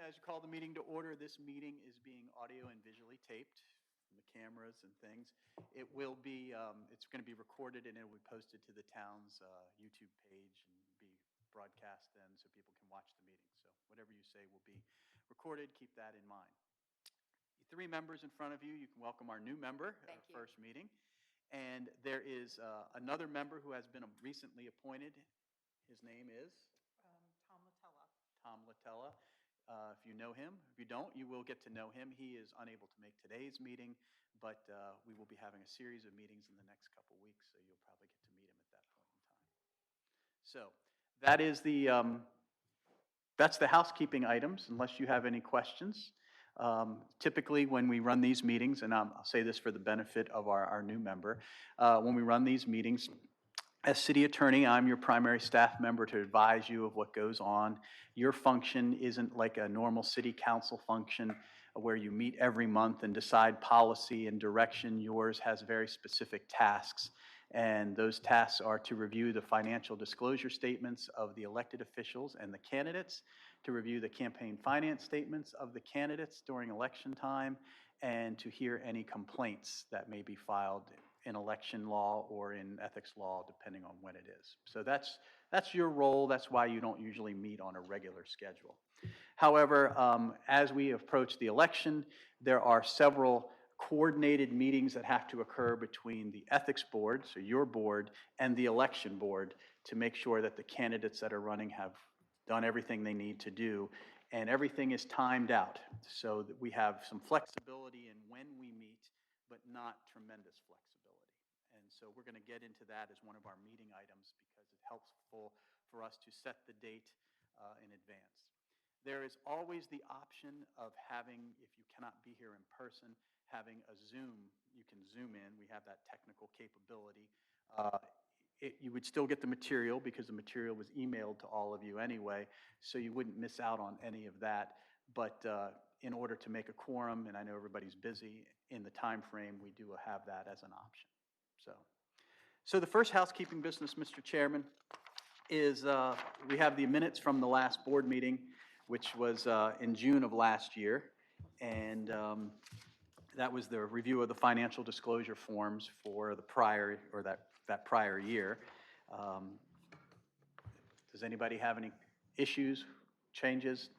As you call the meeting to order, this meeting is being audio and visually taped from the cameras and things. It will be, it's going to be recorded and it will be posted to the town's YouTube page and be broadcast then so people can watch the meeting. So whatever you say will be recorded. Keep that in mind. The three members in front of you, you can welcome our new member at our first meeting. And there is another member who has been recently appointed. His name is? Tom Latella. Tom Latella. If you know him, if you don't, you will get to know him. He is unable to make today's meeting, but we will be having a series of meetings in the next couple weeks, so you'll probably get to meet him at that point in time. So that is that's the housekeeping items, unless you have any questions. Typically, when we run these meetings, and I'll say this for the benefit of our new member, when we run these meetings, as city attorney, I'm your primary staff member to advise you of what goes on. Your function isn't like a normal city council function where you meet every month and decide policy and direction. Yours has very specific tasks, and those tasks are to review the financial disclosure statements of the elected officials and the candidates, to review the campaign finance statements of the candidates during election time, and to hear any complaints that may be filed in election law or in ethics law, depending on when it is. So that's your role. That's why you don't usually meet on a regular schedule. However, as we approach the election, there are several coordinated meetings that have to occur between the ethics board, so your board, and the election board to make sure that the candidates that are running have done everything they need to do, and everything is timed out so that we have some flexibility in when we meet, but not tremendous flexibility. And so we're going to get into that as one of our meeting items because it's helpful for us to set the date in advance. There is always the option of having, if you cannot be here in person, having a Zoom. You can Zoom in. We have that technical capability. You would still get the material because the material was emailed to all of you anyway, so you wouldn't miss out on any of that. But in order to make a quorum, and I know everybody's busy in the time frame, we do have that as an option. So the first housekeeping business, Mr. Chairman, is we have the minutes from the last board meeting, which was in June of last year. And that was the review of the financial disclosure forms for the prior, or that prior year. Does anybody have any issues, changes?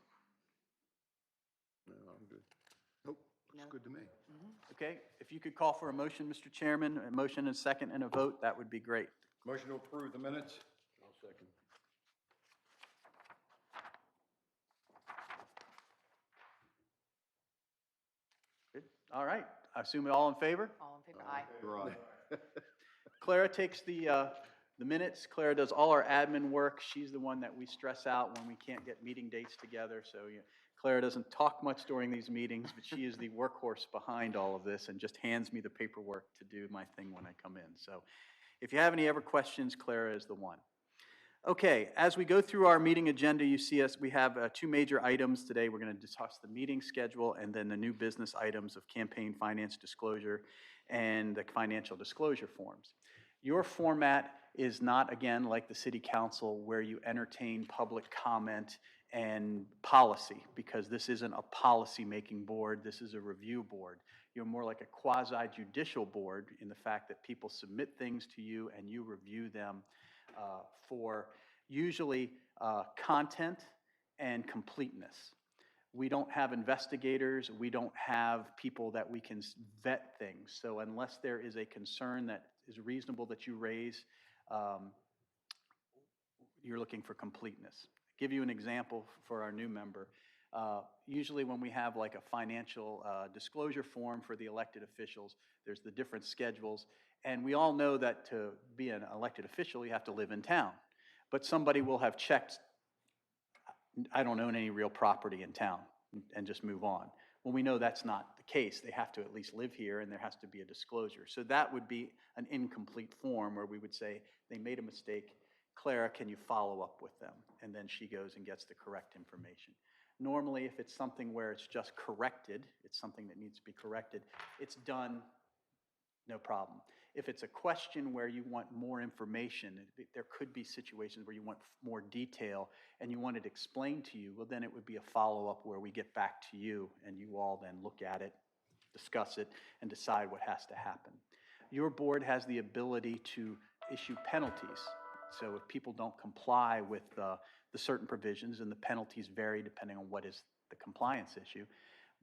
No, I'm good. Nope, looks good to me. Okay, if you could call for a motion, Mr. Chairman, a motion and a second and a vote, that would be great. Motion to approve the minutes? I'll second. Good. All right, I assume all in favor? All in favor? Aye. Right. Clara takes the minutes. Clara does all our admin work. She's the one that we stress out when we can't get meeting dates together. So Clara doesn't talk much during these meetings, but she is the workhorse behind all of this and just hands me the paperwork to do my thing when I come in. So if you have any ever questions, Clara is the one. Okay, as we go through our meeting agenda, you see we have two major items today. We're going to discuss the meeting schedule and then the new business items of campaign finance disclosure and the financial disclosure forms. Your format is not, again, like the city council where you entertain public comment and policy, because this isn't a policy-making board, this is a review board. You're more like a quasi-judicial board in the fact that people submit things to you and you review them for usually content and completeness. We don't have investigators, we don't have people that we can vet things. So unless there is a concern that is reasonable that you raise, you're looking for completeness. I'll give you an example for our new member. Usually when we have like a financial disclosure form for the elected officials, there's the different schedules. And we all know that to be an elected official, you have to live in town. But somebody will have checked, I don't own any real property in town, and just move on. Well, we know that's not the case. They have to at least live here, and there has to be a disclosure. So that would be an incomplete form where we would say, they made a mistake. Clara, can you follow up with them? And then she goes and gets the correct information. Normally, if it's something where it's just corrected, it's something that needs to be corrected, it's done, no problem. If it's a question where you want more information, there could be situations where you want more detail and you want it explained to you, well, then it would be a follow-up where we get back to you and you all then look at it, discuss it, and decide what has to happen. Your board has the ability to issue penalties. So if people don't comply with the certain provisions, and the penalties vary depending on what is the compliance issue,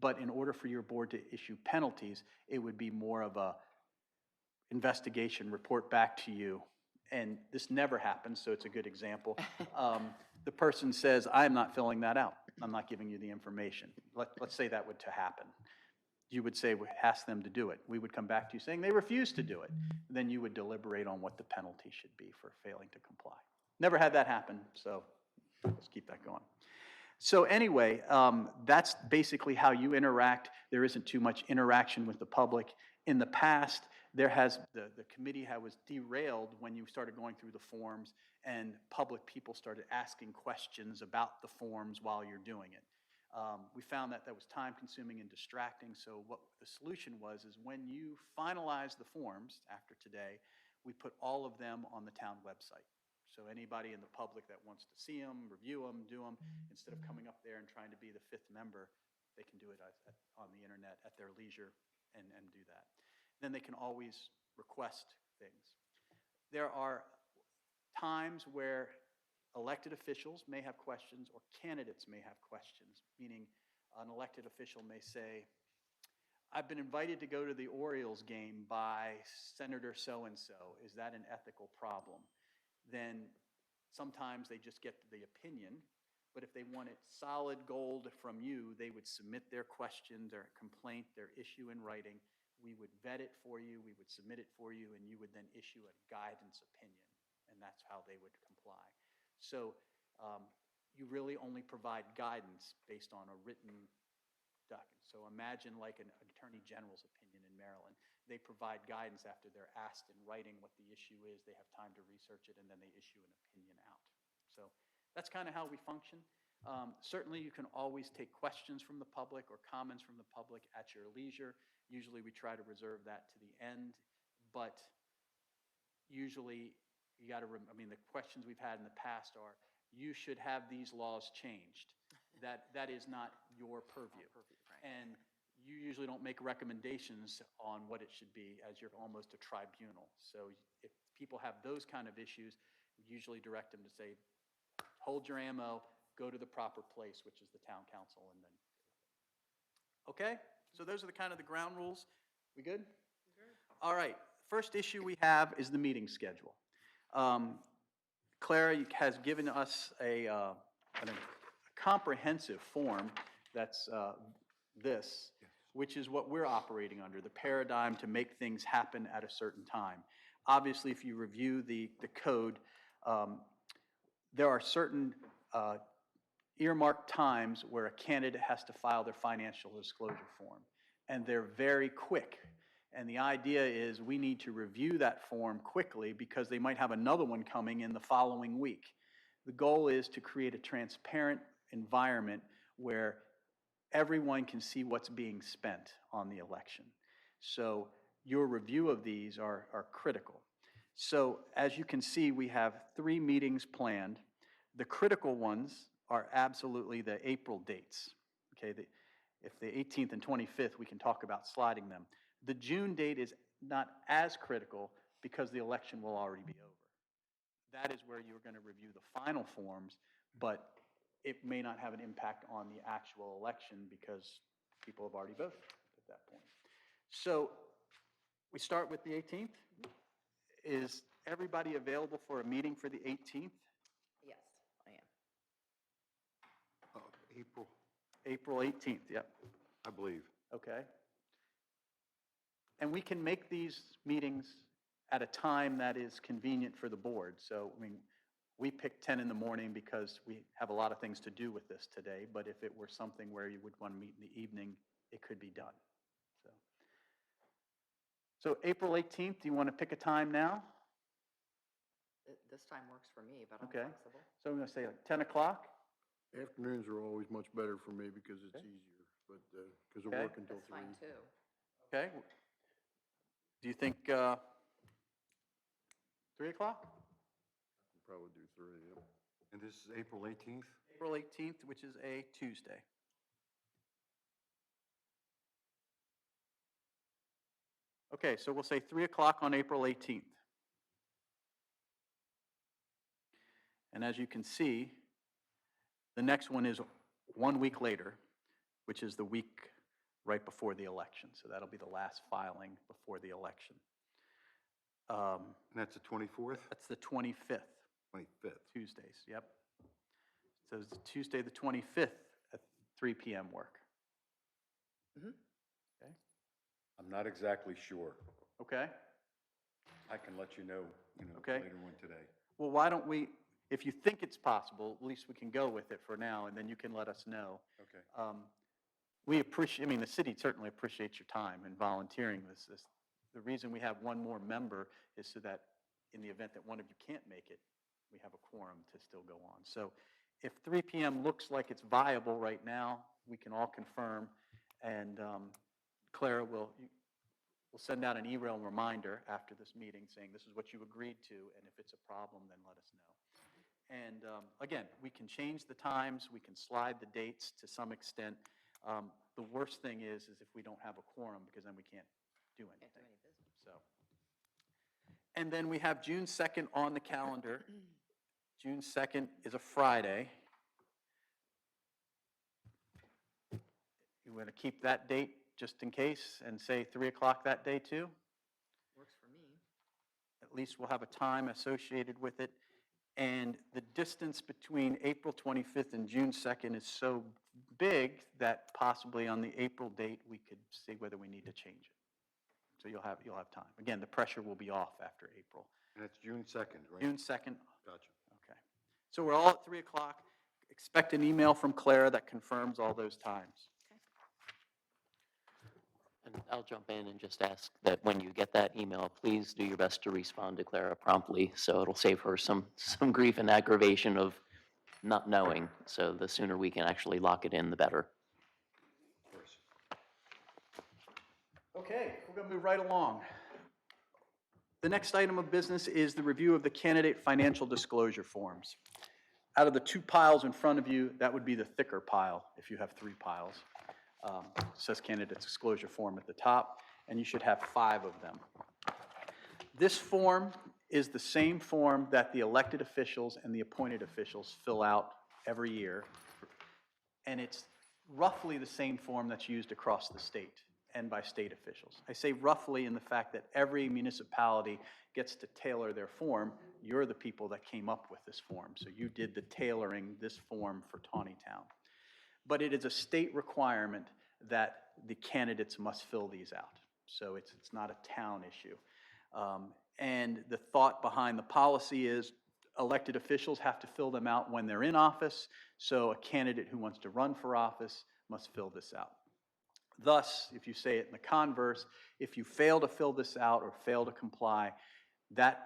but in order for your board to issue penalties, it would be more of a investigation, report back to you. And this never happens, so it's a good example. The person says, I'm not filling that out. I'm not giving you the information. Let's say that were to happen. You would say, ask them to do it. We would come back to you saying they refuse to do it. Then you would deliberate on what the penalty should be for failing to comply. Never had that happen, so let's keep that going. So anyway, that's basically how you interact. There isn't too much interaction with the public. In the past, the committee was derailed when you started going through the forms and public people started asking questions about the forms while you're doing it. We found that was time consuming and distracting. So what the solution was is when you finalize the forms after today, we put all of them on the town website. So anybody in the public that wants to see them, review them, do them, instead of coming up there and trying to be the fifth member, they can do it on the internet at their leisure and do that. Then they can always request things. There are times where elected officials may have questions or candidates may have questions, meaning an elected official may say, I've been invited to go to the Orioles game by Senator so-and-so. Is that an ethical problem? Then sometimes they just get the opinion, but if they wanted solid gold from you, they would submit their question, their complaint, their issue in writing. We would vet it for you, we would submit it for you, and you would then issue a guidance opinion, and that's how they would comply. So you really only provide guidance based on a written document. So imagine like an attorney general's opinion in Maryland. They provide guidance after they're asked in writing what the issue is. They have time to research it, and then they issue an opinion out. So that's kind of how we function. Certainly, you can always take questions from the public or comments from the public at your leisure. Usually, we try to reserve that to the end, but usually, the questions we've had in the past are, you should have these laws changed. That is not your purview. And you usually don't make recommendations on what it should be, as you're almost a tribunal. So if people have those kind of issues, we usually direct them to say, hold your ammo, go to the proper place, which is the town council, and then. Okay, so those are the kind of the ground rules. We good? All right, first issue we have is the meeting schedule. Clara has given us a comprehensive form that's this, which is what we're operating under, the paradigm to make things happen at a certain time. Obviously, if you review the code, there are certain earmarked times where a candidate has to file their financial disclosure form, and they're very quick. And the idea is we need to review that form quickly because they might have another one coming in the following week. The goal is to create a transparent environment where everyone can see what's being spent on the election. So your review of these are critical. So as you can see, we have 3 meetings planned. The critical ones are absolutely the April dates. Okay, if the 18th and 25th, we can talk about sliding them. The June date is not as critical because the election will already be over. That is where you're going to review the final forms, but it may not have an impact on the actual election because people have already voted at that point. So we start with the 18th. Is everybody available for a meeting for the 18th? Yes, I am. April, April 18th, yep. I believe. Okay. And we can make these meetings at a time that is convenient for the board. So, we picked 10 in the morning because we have a lot of things to do with this today, but if it were something where you would want to meet in the evening, it could be done. So April 18th, do you want to pick a time now? This time works for me, but I'm Okay. flexible. So I'm going to say like 10 o'clock? Afternoons are always much better for me because it's Okay. easier, but, because Okay. I work until That's fine 3. too. Okay. Do you think 3 o'clock? Probably do 3, yep. And this is April 18th? April 18th, which is a Tuesday. Okay, so we'll say 3 o'clock on April 18th. And as you can see, the next one is 1 week later, which is the week right before the election. So that'll be the last filing before the election. And that's the 24th? That's the 25th, 25th. Tuesdays, yep. So it's Tuesday, the 25th at 3 p.m. work. I'm not exactly sure. Okay? I can let you know, Okay. later on today. Well, why don't we, if you think it's possible, at least we can go with it for now, and then you can let us know. Okay. We appreciate, I mean, the city certainly appreciates your time and volunteering this. The reason we have one more member is so that in the event that one of you can't make it, we have a quorum to still go on. So if 3 p.m. looks like it's viable right now, we can all confirm, and Clara will send out an email reminder after this meeting saying this is what you agreed to, and if it's a problem, then let us know. And again, we can change the times, we can slide the dates to some extent. The worst thing is if we don't have a quorum, because then we can't do anything. Can't do any business. So, and then we have June 2nd on the calendar. June 2nd is a Friday. You want to keep that date just in case and say 3 o'clock that day too? Works for me. At least we'll have a time associated with it. And the distance between April 25th and June 2nd is so big that possibly on the April date, we could see whether we need to change it. So you'll have time. Again, the pressure will be off after April. And that's June 2nd, right? June 2nd, Gotcha. okay. So we're all at 3 o'clock. Expect an email from Clara that confirms all those times. And I'll jump in and just ask that when you get that email, please do your best to respond to Clara promptly, so it'll save her some grief and aggravation of not knowing. So the sooner we can actually lock it in, the better. Of course. Okay, we're going to move right along. The next item of business is the review of the candidate financial disclosure forms. Out of the 2 piles in front of you, that would be the thicker pile if you have 3 piles. It says candidate disclosure form at the top, and you should have 5 of them. This form is the same form that the elected officials and the appointed officials fill out every year, and it's roughly the same form that's used across the state and by state officials. I say roughly in the fact that every municipality gets to tailor their form. You're the people that came up with this form, so you did the tailoring this form for Tawnytown. But it is a state requirement that the candidates must fill these out. So it's not a town issue. And the thought behind the policy is elected officials have to fill them out when they're in office, so a candidate who wants to run for office must fill this out. Thus, if you say it in the converse, if you fail to fill this out or fail to comply, that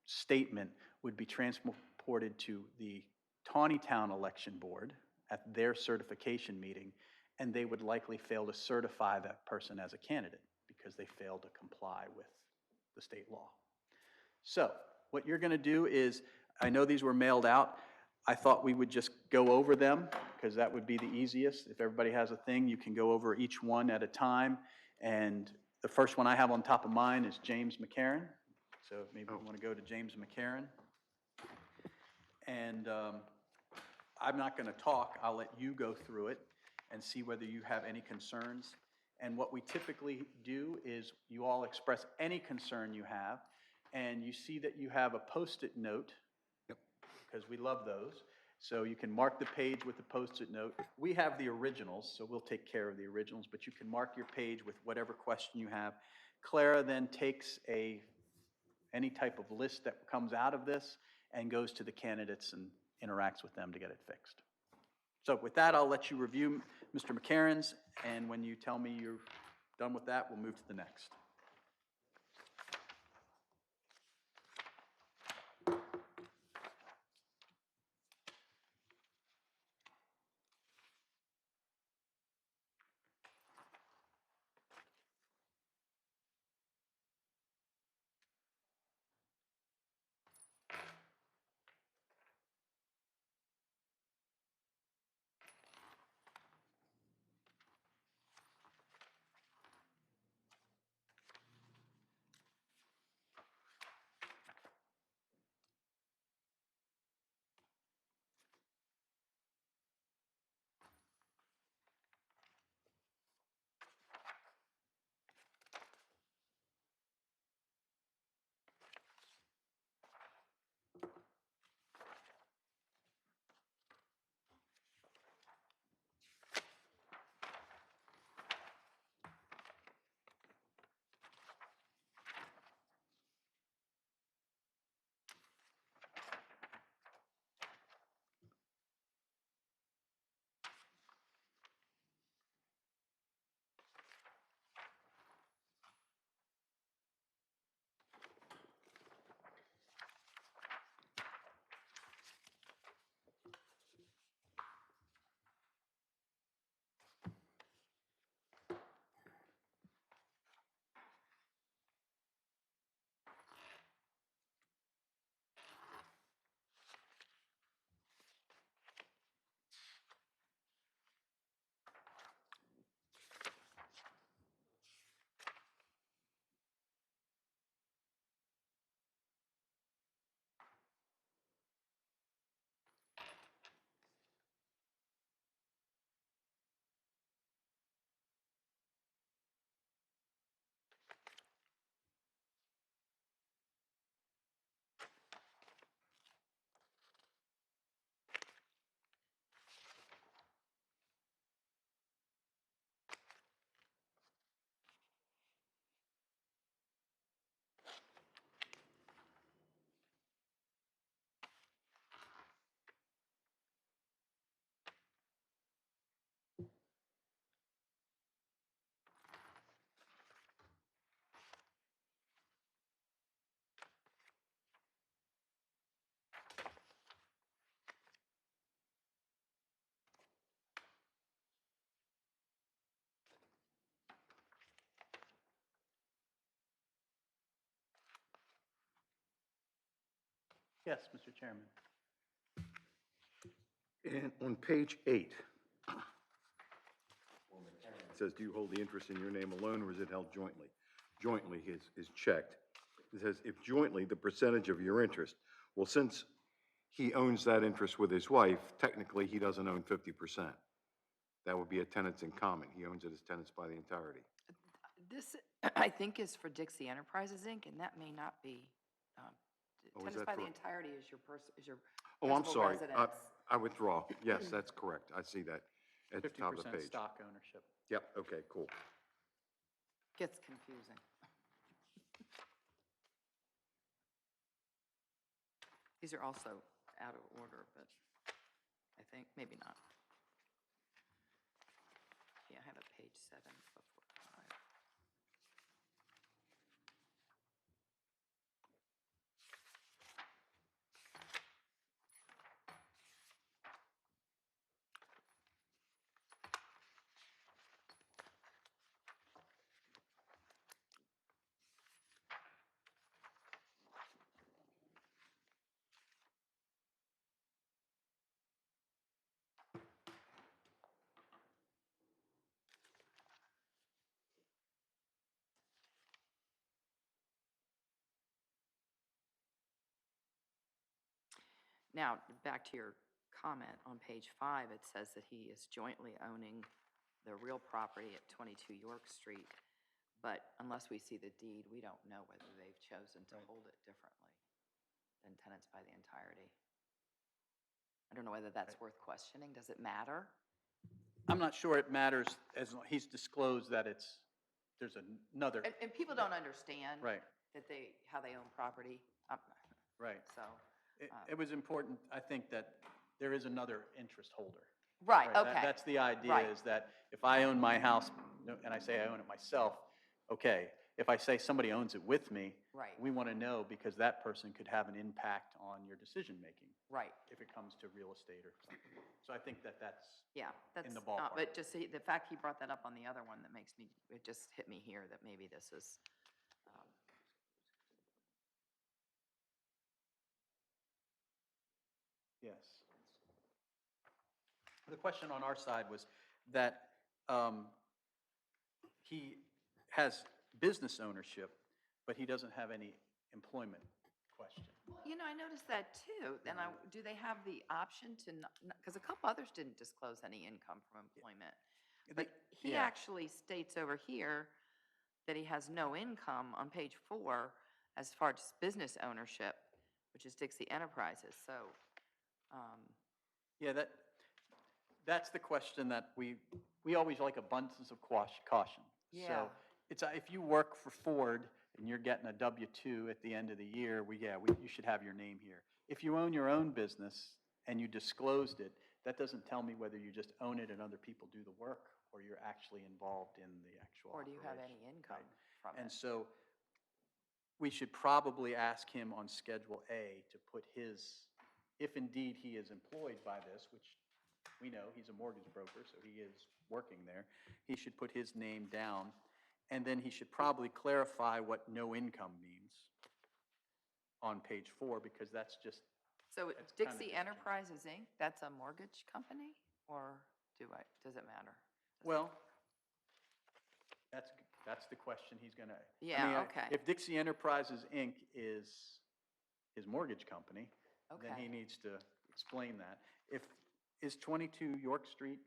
statement would be transported to the Tawnytown Election Board at their certification meeting, and they would likely fail to certify that person as a candidate because they failed to comply with the state law. So what you're going to do is, I know these were mailed out. I thought we would just go over them because that would be the easiest. If everybody has a thing, you can go over each one at a time. And the first one I have on top of mine is James McCarron. So maybe we want to go to James McCarron. And I'm not going to talk. I'll let you go through it and see whether you have any concerns. And what we typically do is you all express any concern you have, and you see that you have a Post-it note, because we love those. So you can mark the page with the Post-it note. We have the originals, so we'll take care of the originals, but you can mark your page with whatever question you have. Clara then takes any type of list that comes out of this and goes to the candidates and interacts with them to get it fixed. So with that, I'll let you review Mr. McCarron's, and when you tell me you're done with that, we'll move to the next. Yes, Mr. Chairman. And on page 8, it says, do you hold the interest in your name alone, or is it held jointly? Jointly is checked. It says, if jointly, the percentage of your interest. Well, since he owns that interest with his wife, technically, he doesn't own 50%. That would be a tenants in common. He owns it as tenants by the entirety. This, I think, is for Dixie Enterprises, Inc., and that may not be, Oh, is tenants that by the for- entirety is your your Oh, I'm principal sorry. residence. I withdraw. Yes, that's correct. I see that at the top of the 50% page. stock ownership. Yep, okay, cool. Gets confusing. These are also out of order, but I think, maybe not. Yeah, I have a page 7 before 5. Now, back to your comment on page 5, it says that he is jointly owning the real property at 22 York Street. But unless we see the deed, we don't know whether they've chosen to hold it differently than tenants by the entirety. I don't know whether that's worth questioning. Does it matter? I'm not sure it matters as he's disclosed that there's another, And people don't understand right, that how they own property. right. So, It was important, I think, that there is another interest holder. right, That- okay. That's the idea, Right. is that if I own my house, and I say I own it myself, okay. If I say somebody owns it with me, Right. we want to know, because that person could have an impact on your decision-making Right, if it comes to real estate or something. So I think that's, yeah, that's, the ballpark. but just the fact he brought that up on the other one, that makes me, it just hit me here that maybe this is, yes. The question on our side was that he has business ownership, but he doesn't have any employment question. you know, I noticed that too. And do they have the option to, because a couple others didn't disclose any income from employment. But he Yeah. actually states over here that he has no income on page 4 as far as business ownership, which is Dixie Enterprises. So, Yeah, that's the question that we always like abundance of caution. Yeah. So it's, if you work for Ford and you're getting a W-2 at the end of the year, you should have your name here. If you own your own business and you disclosed it, that doesn't tell me whether you just own it and other people do the work, or you're actually involved in the actual or do you have operation. any income Right. from And it? so we should probably ask him on Schedule A to put his, if indeed he is employed by this, which we know he's a mortgage broker, so he is working there, he should put his name down, and then he should probably clarify what no income means on page 4, because that's just, So it's kinda Dixie just- Enterprises, Inc., that's a mortgage company? Or does it matter? well, that's the question he's gonna. Yeah, okay. If Dixie Enterprises, Inc. is his mortgage company, then he Okay. needs to explain that. Is 22 York Street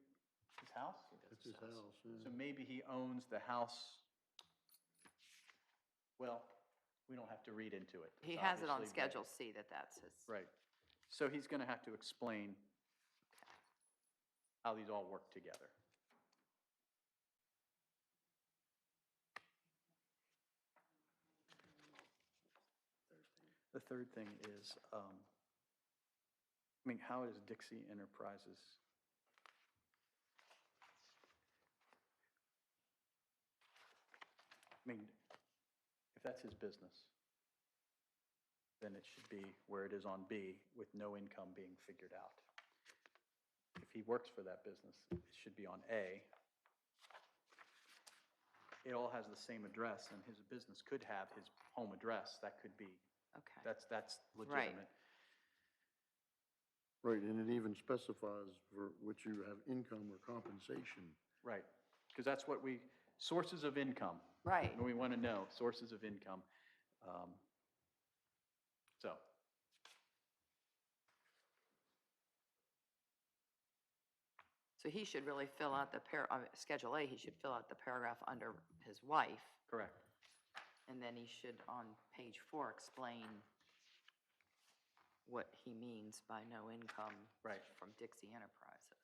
his house? That's his house, So yeah. maybe he owns the house. Well, we don't have to read into it. He It's has it on obviously vague. Schedule C that's his. Right. So he's going to have to explain how these all work together. The third thing is, how is Dixie Enterprises? If that's his business, then it should be where it is on B, with no income being figured out. If he works for that business, it should be on A. It all has the same address, and his business could have his home address. That could be, Okay. that's legitimate. Right, and it even specifies for which you have income or compensation. Right, because that's what sources of income. Right. We want to know, sources of income. So, So he should really fill out Schedule A, he should fill out the paragraph under his wife, correct. and then he should, on page 4, explain what he means by no income Right. from Dixie Enterprises.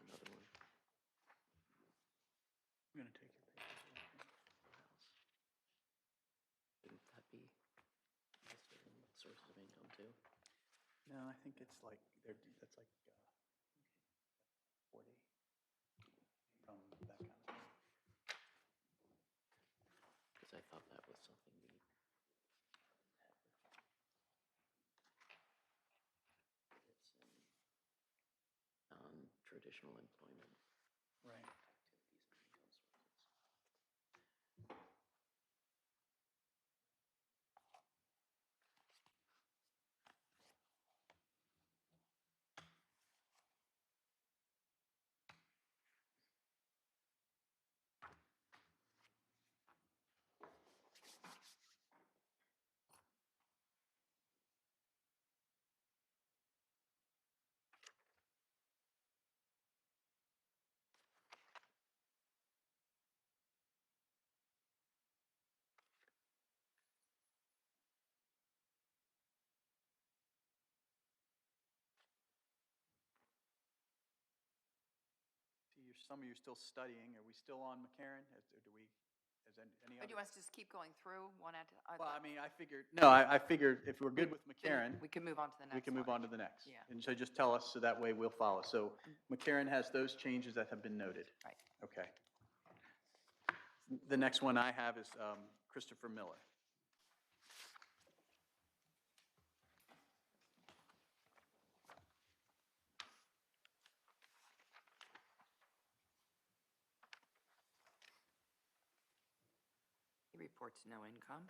Another one. I'm going to take your picture. Shouldn't that be listed in sources of income too? No, I think it's like, that's like 40 from that kind of thing. Because I thought that was something we had. It's in non-traditional employment Right. activities and income sources. Some of you are still studying. Are we still on McCarran? Or do we, is any Or do other? you want us to just keep going through one at a Well, I time? mean, I figured if we're good with McCarran, We can move on to the next one. we can move on to the next. Yeah. And so just tell us, so that way we'll follow. So McCarran has those changes that have been noted. Right. Okay. The next one I have is Christopher Miller. He reports no income.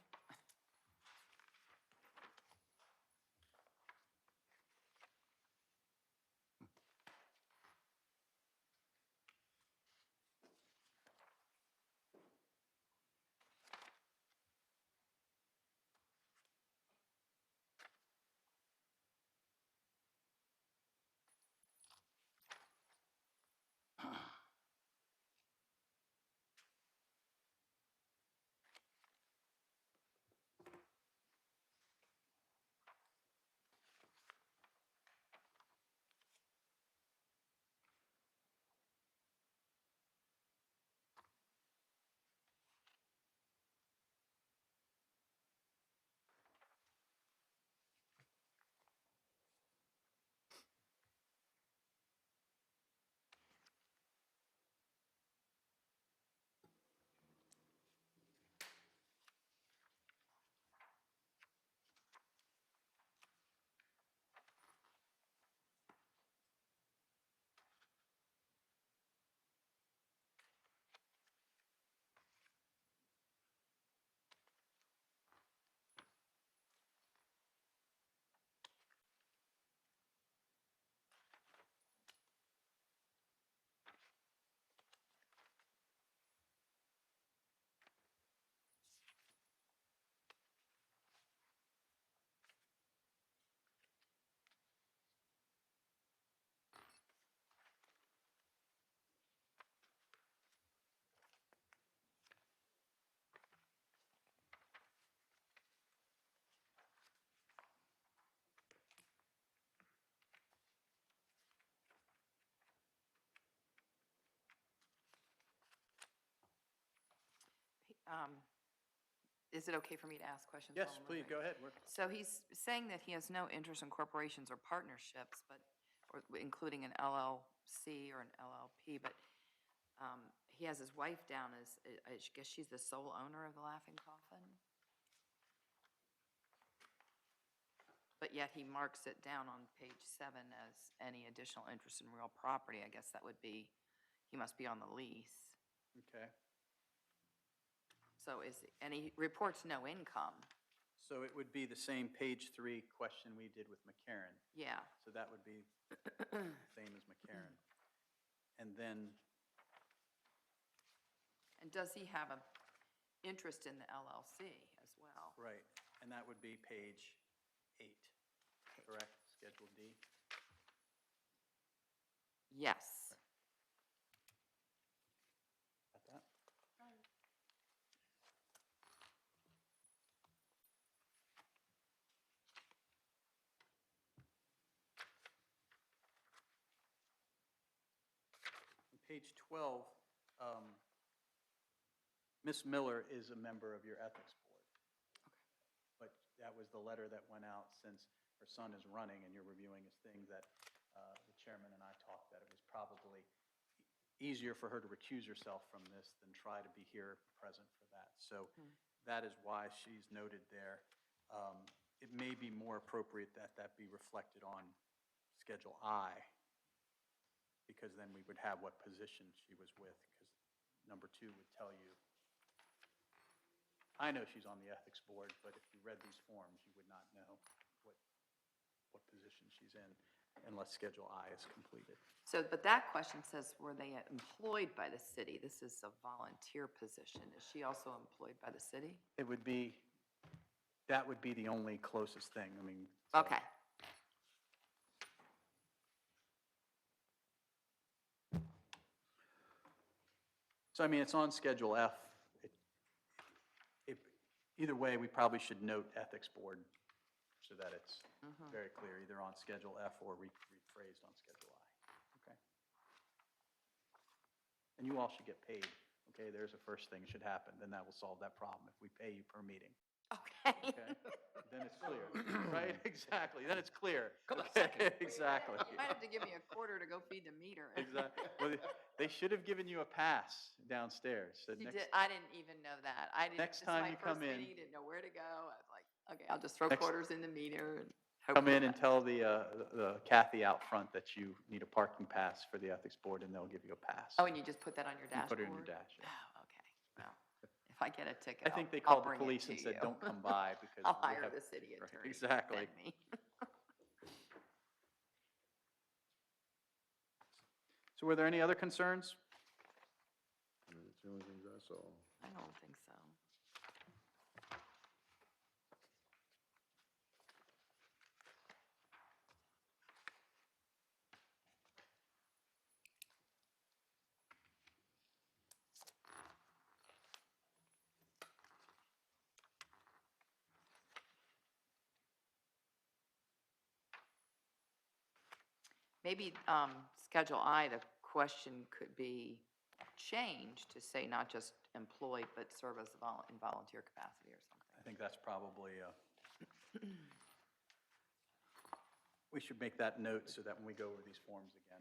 is it okay for me to ask questions? Yes, while I'm please, looking? go ahead. So he's saying that he has no interest in corporations or partnerships, but, or including an LLC or an LLP, but he has his wife down as, I guess she's the sole owner of the Laughing Coffin? But yet he marks it down on page 7 as any additional interest in real property. I guess that would be, he must be on the lease. Okay. So and he reports no income. So it would be the same page 3 question we did with McCarran. Yeah. So that would be the same as McCarran. And then, And does he have a interest in the LLC as well? right, and that would be page 8, correct? Schedule D? Yes. Got that? On page 12, Ms. Miller is a member of your ethics board. But that was the letter that went out since her son is running and you're reviewing his thing that the chairman and I talked that it was probably easier for her to recuse herself from this than try to be here present for that. So that is why she's noted there. It may be more appropriate that that be reflected on Schedule I, because then we would have what position she was with, because number 2 would tell you. I know she's on the ethics board, but if you read these forms, you would not know what position she's in unless Schedule I is completed. So, but that question says, were they employed by the city? This is a volunteer position. Is she also employed by the city? It would be, that would be the only closest thing, I mean. so- Okay. So, I mean, it's on Schedule F. Either way, we probably should note ethics board so that it's very clear, either on Schedule F or rephrased on Schedule I. Okay? And you all should get paid, okay? There's the first thing should happen, then that will solve that problem if we pay you per meeting, Okay. okay? Then it's clear, right? Exactly, then it's clear. Come on, Okay, second. exactly. You might have to give me a quarter to go feed the meter. Exactly. Well, they should have given you a pass downstairs. Said She next- did, I didn't even know that. I didn't, Next this is time my you first come in- meeting, didn't know where to go. I was like, okay, I'll just throw Next- quarters in the meter and hope. Come for in the and best. tell the Kathy out front that you need a parking pass for the ethics board, and they'll give you a pass. Oh, and you just put that on your You dashboard? put it in your dash, yeah. Oh, okay. Well, if I get a ticket, I think they I'll called the bring it police to and said, you. don't come by because. I'll we hire have-" the city Right, attorney. to Exactly. defend me. So were there any other concerns? That's the only things I saw. I don't think so. Maybe Schedule I, the question could be changed to say not just employed, but serve as in volunteer capacity or something. I think that's probably, we should make that note so that when we go over these forms again.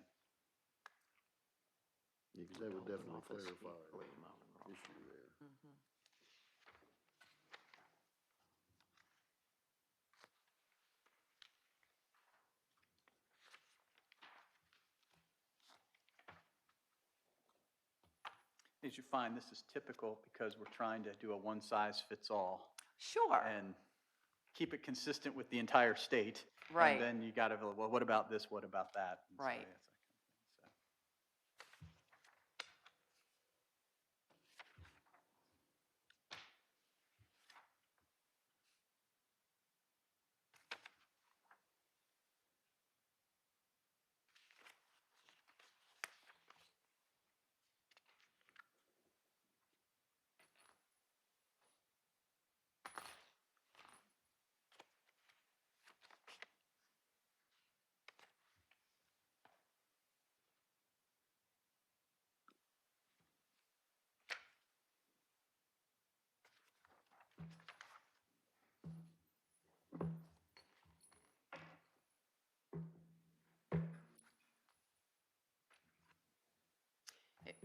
Yeah, because that would definitely Office, clarify employee, the Marvin Ross. issue there. As you find, this is typical because we're trying to do a one-size-fits-all Sure. and keep it consistent with the entire state. Right. And then you got to, well, what about this, what about that? And so, Right. yeah, it's that kind of thing, so.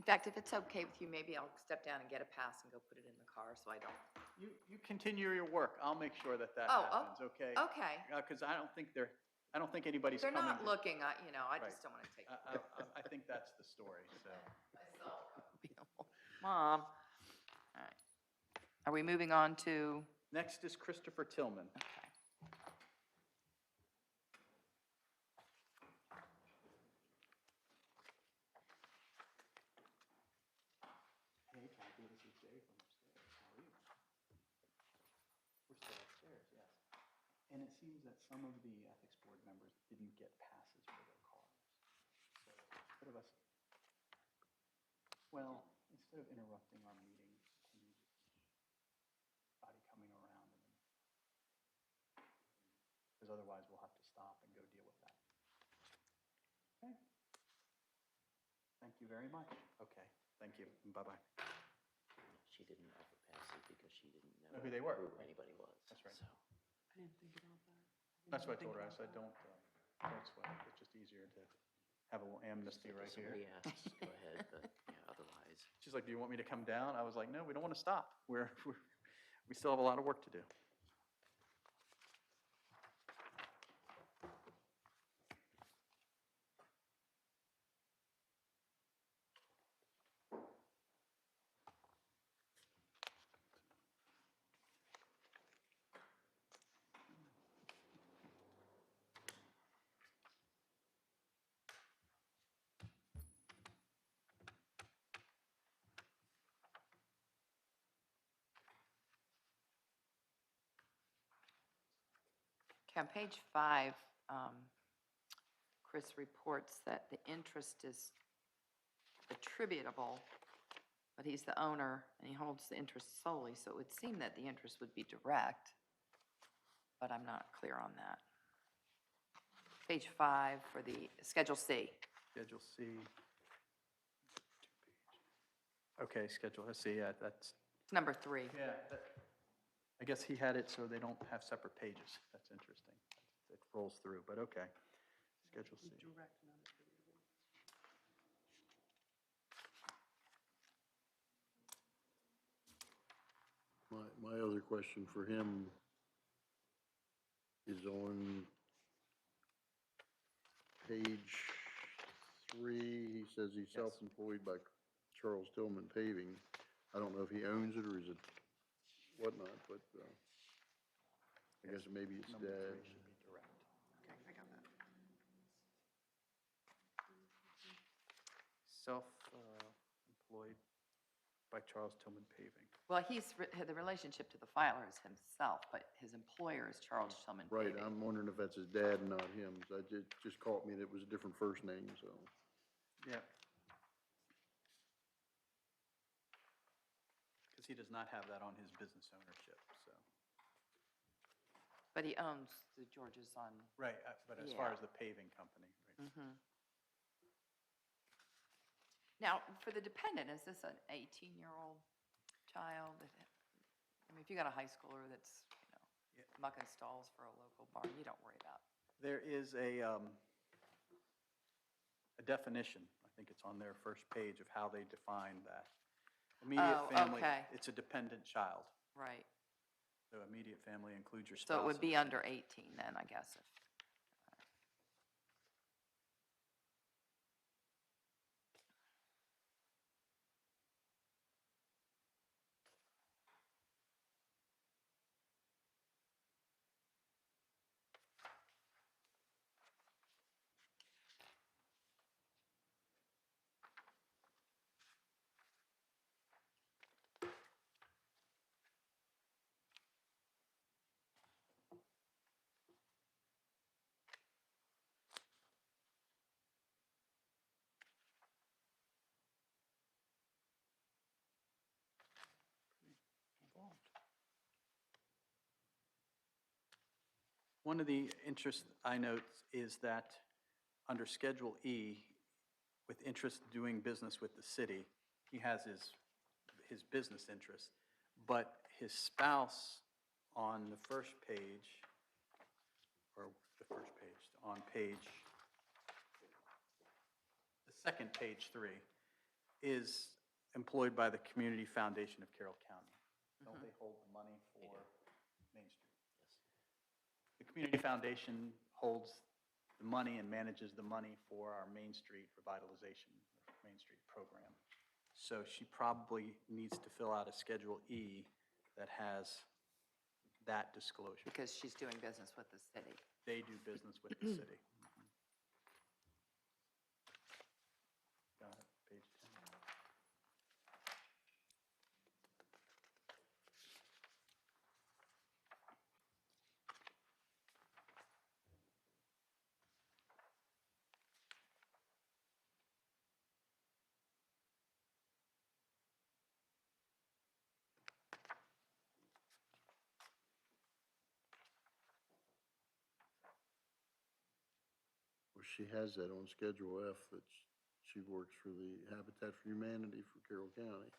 fact, if it's okay with you, maybe I'll step down and get a pass and go put it in the car so I don't. You continue your work. I'll make sure that Oh, happens, okay? Okay. Because I don't think anybody's They're coming. not looking, I Right. just don't want to take. I think that's the story, so. Mom. All right. Are we moving on to, Next is Christopher Tillman. okay. Hey, Kathy, this is Jay from upstairs. How are you? We're still upstairs, yes. And it seems that some of the ethics board members didn't get passes for their cars. So instead of us, well, instead of interrupting our meeting, can you just, body coming around and then, because otherwise we'll have to stop and go deal with that. Okay. Thank you very much. Okay, thank you. Bye-bye. She didn't offer passes because she didn't Know who they were. who anybody was. That's right. So, That's what I told her. I said, don't sweat. It's just easier to have a little amnesty right if here. somebody asks, go ahead, but yeah, otherwise. She's like, do you want me to come down? I was like, no, we don't want to stop. We still have a lot of work to do. Okay, on page 5, Chris reports that the interest is attributable, but he's the owner and he holds the interest solely, so it would seem that the interest would be direct, but I'm not clear on that. Page 5 for the Schedule C. Schedule C. Okay, Schedule C, yeah, that's, It's number 3. yeah. I guess he had it so they don't have separate pages. That's interesting. It rolls through, but okay. Schedule C. My other question for him is on page 3. He says he's Yes. self-employed by Charles Tillman Paving. I don't know if he owns it or is it whatnot, but I guess maybe it's Number 3 dad. should be direct. Okay, I got that. Self-employed by Charles Tillman Paving. Well, the relationship to the filer is himself, but his employer is Charles Tillman Right, Paving. I'm wondering if that's his dad and not him. So it just caught me that it was a different first name, so. Yeah. Because he does not have that on his business ownership, so. But he owns the George's on. Right, but as far Yeah. as the paving company, right? Mhm. Now, for the dependent, is this an 18-year-old child? I mean, if you got a high schooler that's, Yeah. mucking stalls for a local barn, you don't worry about. There is a definition, I think it's on their first page, of how they define that. Immediate Oh, family, okay. it's a dependent child. Right. So immediate family includes your spouse. So it would and- be under 18 then, I guess, if. involved. One of the interests I note is that under Schedule E, with interest doing business with the city, he has his business interest, but his spouse on the first page, or the first page, on page, the second page 3, is employed by the Community Foundation of Carroll County. Don't they hold the money for Main Street? The Community Foundation holds the money and manages the money for our Main Street revitalization, Main Street program. So she probably needs to fill out a Schedule E that has that disclosure. Because she's doing business with the city. They do business with the city. Got it, page 10. Well, she has that on Schedule F, that she works for the Habitat for Humanity for Carroll County.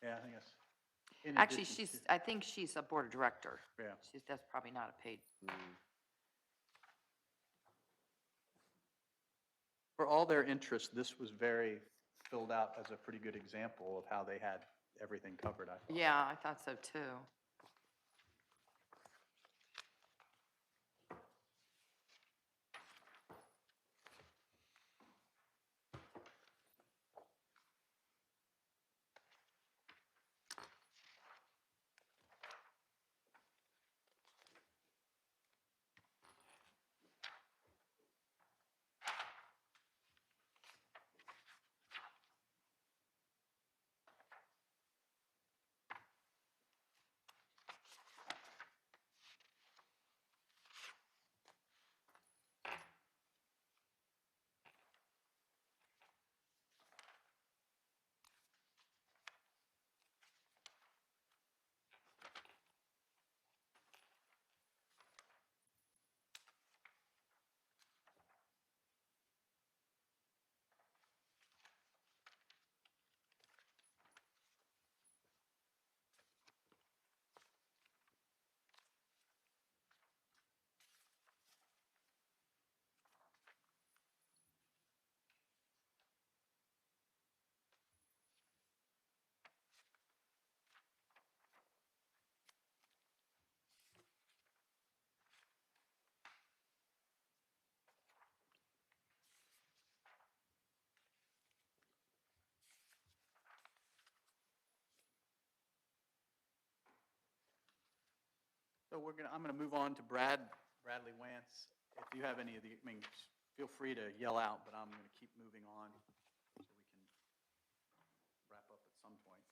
Yeah, I think that's. in Actually, addition to- I think she's a board director. Yeah. That's probably not a paid. For all their interest, this was very filled out as a pretty good example of how they had everything covered, I thought. Yeah, I thought so too. So I'm gonna move on to Bradley Wance. If you have any of the, I mean, feel free to yell out, but I'm gonna keep moving on so we can wrap up at some point.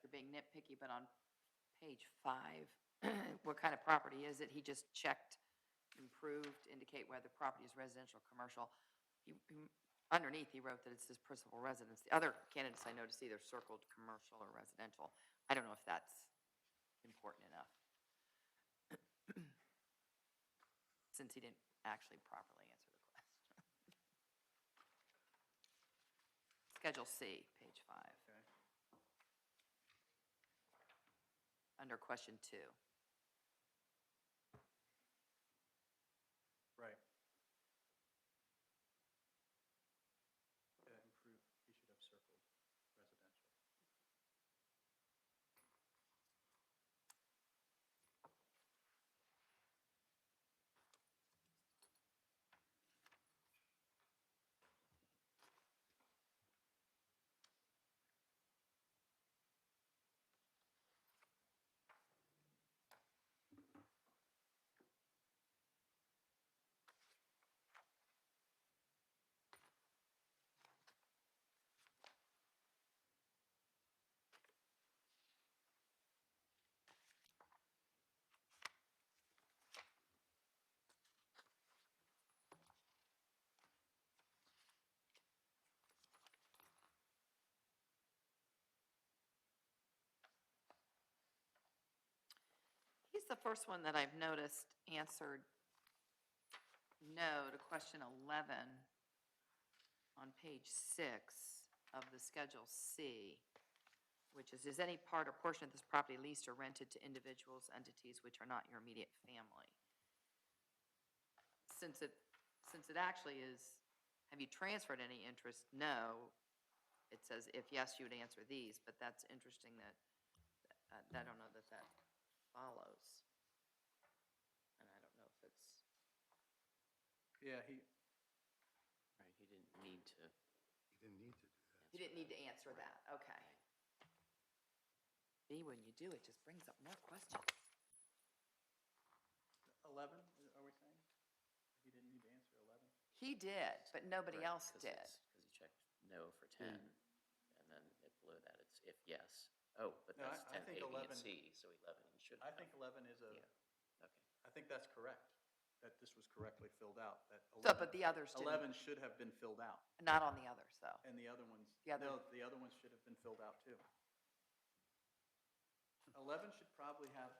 You're being nitpicky, but on page 5, what kind of property is it? He just checked improved, indicate whether property is residential or commercial. Underneath, he wrote that it's his principal residence. The other candidates I noticed either circled commercial or residential. I don't know if that's important enough. Since he didn't actually properly answer the question. Schedule C, page 5. Okay. Under question 2. first one that I've noticed answered no to question 11 on page 6 of the Schedule C, which is any part or portion of this property leased or rented to individuals, entities which are not your immediate family? Since it actually is, have you transferred any interest? No. It says, if yes, you would answer these, but that's interesting that, I don't know that follows. And I don't know if it's, Yeah, Right, he didn't need to. You didn't need to do that. you didn't need to answer that, okay. See, when you do, it just brings up more questions. 11, are we saying? He didn't need to answer 11? He did, but nobody Right, else 'cause did. it's- 'cause he checked no for 10, and then it below that, it's if yes. Oh, but No, that's I 10, think A, B, 11 and C, so 11 he should I have. think 11 is Yeah, okay. I think that's correct, that this was correctly filled out, that So, 11. but the others didn't, 11 should have been filled out, not on the others, though. and the other ones, The other- no, the other ones should have been filled out too. 11 should probably have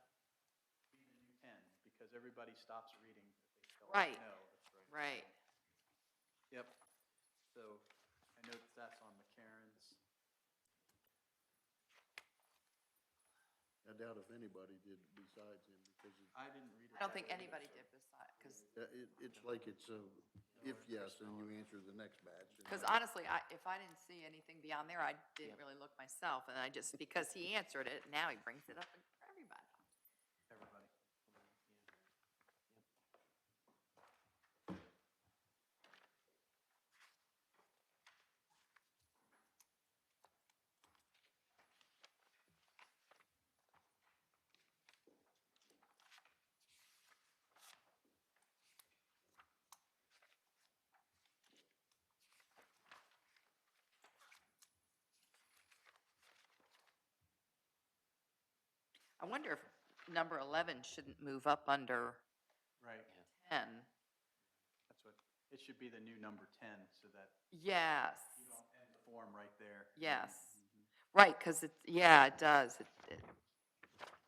be the new 10, because everybody stops reading if they spell out Right. no, that's right. Right. Yep, so I know that's on McCarran's. I doubt if anybody did besides him, because I didn't read it. I don't that think way, anybody so- did beside, it's like it's a, if yes, then you answer the next batch. and because then- honestly, if I didn't see anything beyond there, I didn't Yep. really look myself, and I just, because he answered it, now he brings it up for everybody. Everybody. I wonder if number 11 shouldn't move up under Right, 10. that's what, it should be the new number 10, so that Yes, you don't end the form right there. yes. Mhm. Right, because it, yeah, it does.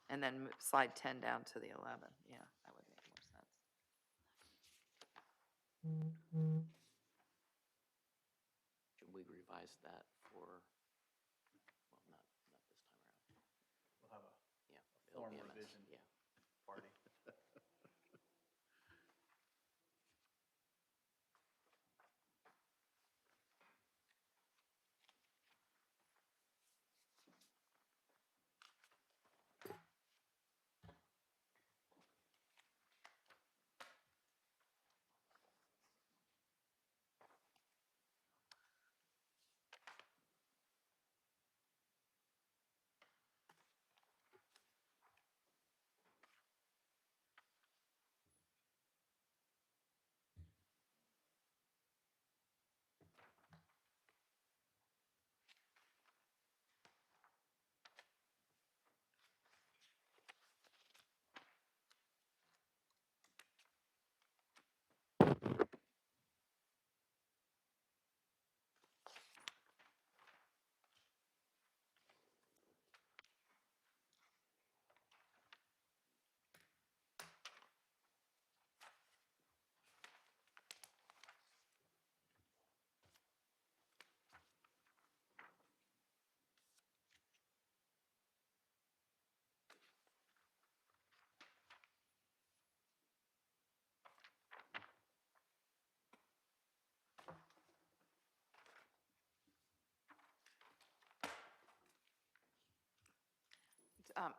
And then slide 10 down to the 11. Yeah, that would make more sense. Should we revise that for, well, not this time around. We'll have a Yeah. form LBMS, revision. Yeah. party.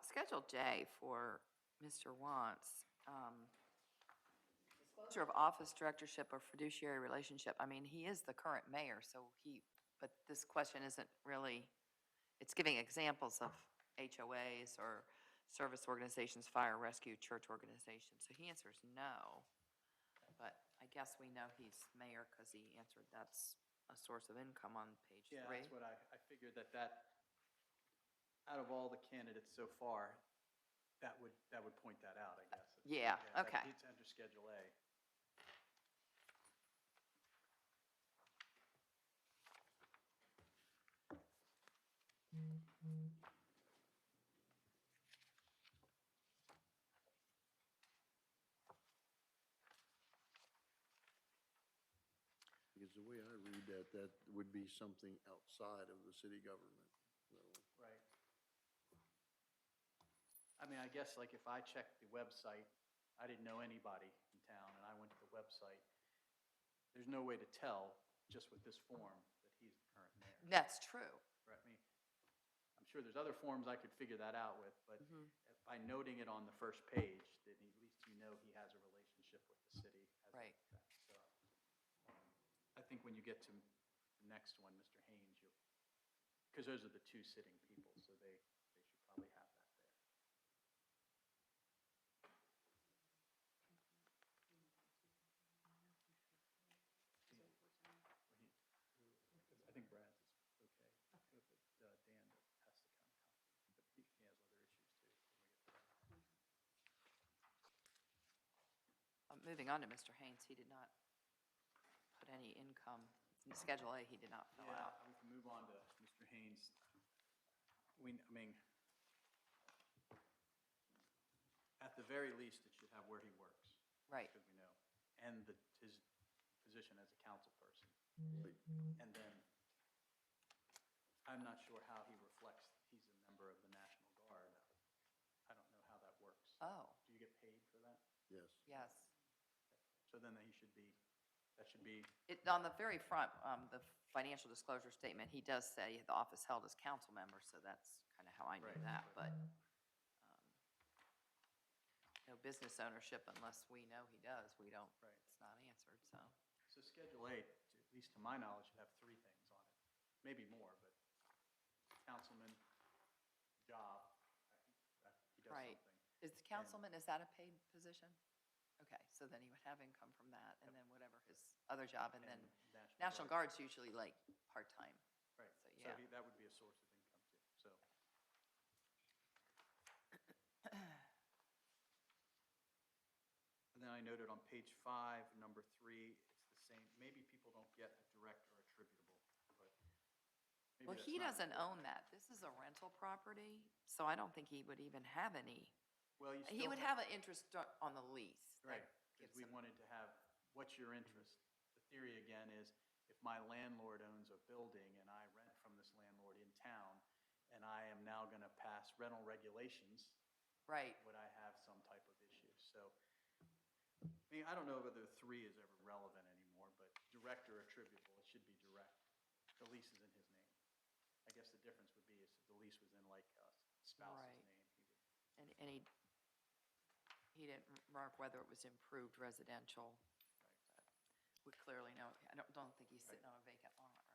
Schedule J for Mr. Wantz. Disclosure of office directorship or fiduciary relationship. I mean, he is the current mayor, so but this question isn't really, it's giving examples of HOAs or service organizations, fire, rescue, church organizations. So he answers no. But I guess we know he's mayor because he answered that's a source of income on page 3. Yeah, that's what I figured that, out of all the candidates so far, that would point that out, I guess. Yeah, that okay. It's under Schedule A. Because the way I read that, that would be something outside of the city government, so. Right. I mean, I guess like if I checked the website, I didn't know anybody in town, and I went to the website, there's no way to tell just with this form that he's the current mayor. That's true. Right, I mean, I'm sure there's other forms I could figure that out with, but Mhm. by noting it on the first page, then at least you know he has a relationship with the city. Right. So, I think when you get to the next one, Mr. Haynes, you'll, because those are the two sitting people, so they should probably have that there. I think Brad's is okay, but Dan has to kind of come, but he has other issues too. when we get to that. Moving on to Mr. Haynes, he did not put any income, in Schedule A, he did not fill Yeah, out. we can move on to Mr. Haynes. I mean, at the very least, it should have where he works. Right. Because we know, and his position as a council person. Right. And then, I'm not sure how he reflects, he's a member of the National Guard. I don't know how that works. Oh, Do you get paid for that? Yes. yes. So then that should be, On the very front, the financial disclosure statement, he does say the office held as council member, so that's kind of how I knew Right, that, right. but no business ownership unless we know he does. We don't, Right. it's not answered, so. so Schedule A, at least to my knowledge, should have three things on it. Maybe more, but councilman, job, he does Right. something. Is the councilman, is that a paid position? Okay, so then he would have income from that, and then whatever his other job, and then National Guard's usually like part-time. Right, So, so yeah. that would be a source of income too, so. And then I noted on page 5, number 3, it's the same, maybe people don't get a direct or attributable, but maybe Well, that's he not doesn't important. own that. This is a rental property, so I don't think he would even have any. Well, you He still would have an interest on the lease. That right, because gives we him- wanted to have, what's your interest? The theory again is, if my landlord owns a building and I rent from this landlord in town, and I am now gonna pass rental regulations, Right, would I have some type of issue? So, I mean, I don't know whether 3 is ever relevant anymore, but direct or attributable, it should be direct. The lease is in his name. I guess the difference would be is if the lease was in like a spouse's Right. name, he would. and he didn't mark whether it was improved residential. Right. We clearly know, I don't think he's sitting on a vacant lot, right?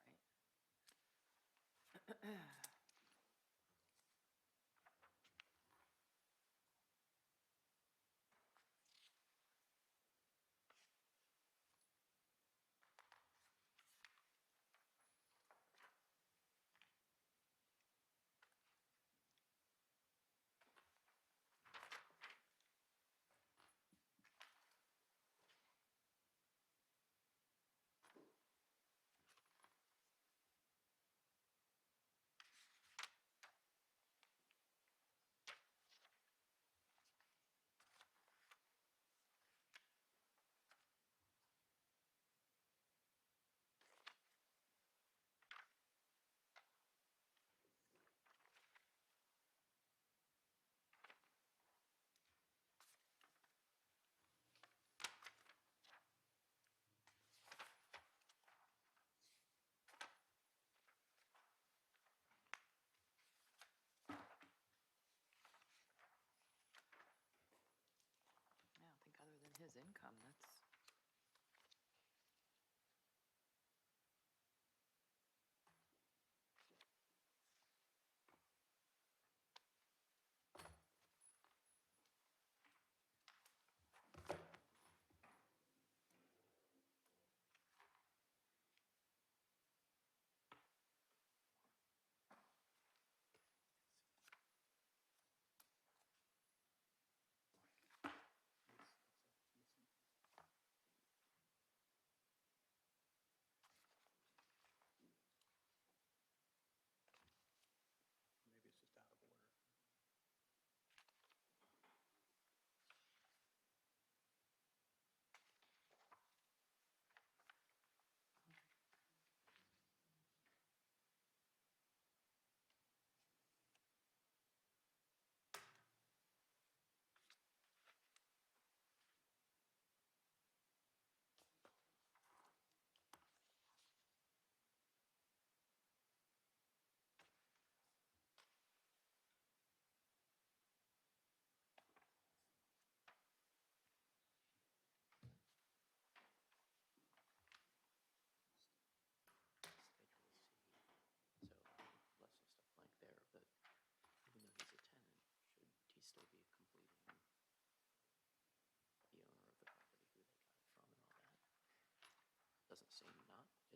Yeah, I think other than his income, that's.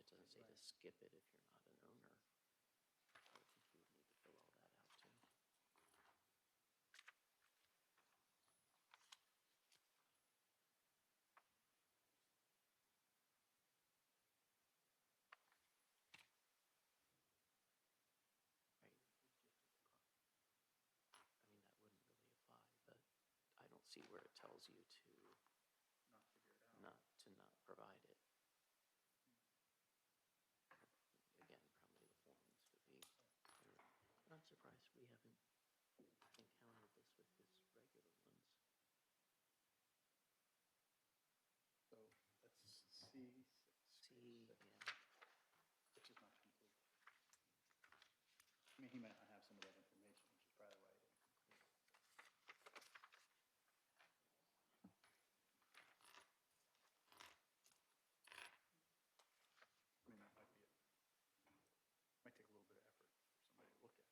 It doesn't say to skip it if you're not an owner. I would think you would need to fill all that out too. Right. I mean, that wouldn't really apply, but I don't see where it tells you to not provide it. Again, probably the forms would be clear. I'm surprised we haven't encountered this with his regular ones. So that's C6. See, yeah. Which is not complete. I mean, he might not have some of that information, which is probably why he didn't complete it. I mean, that might be, might take a little bit of effort for somebody to look at it, but you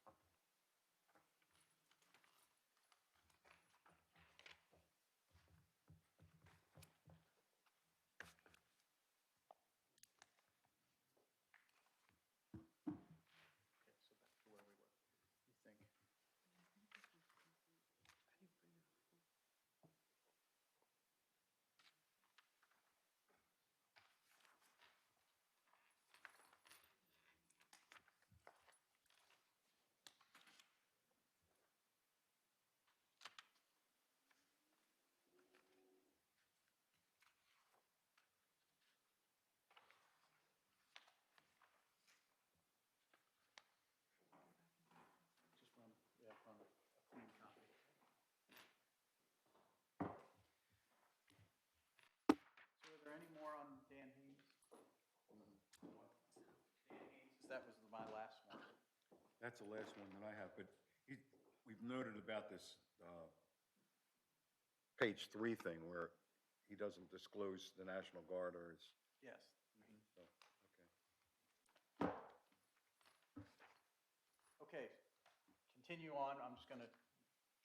probably should do it. Okay, so back to where we were. You think? Just run, yeah, run a clean copy. So are there any more on Dan Haynes? Dan Haynes, that was my last one. That's the last one that I have, but we've noted about this, page 3 thing where he doesn't disclose the National Guard or his, Yes. Mhm. so, okay. Okay, continue on. I'm just going to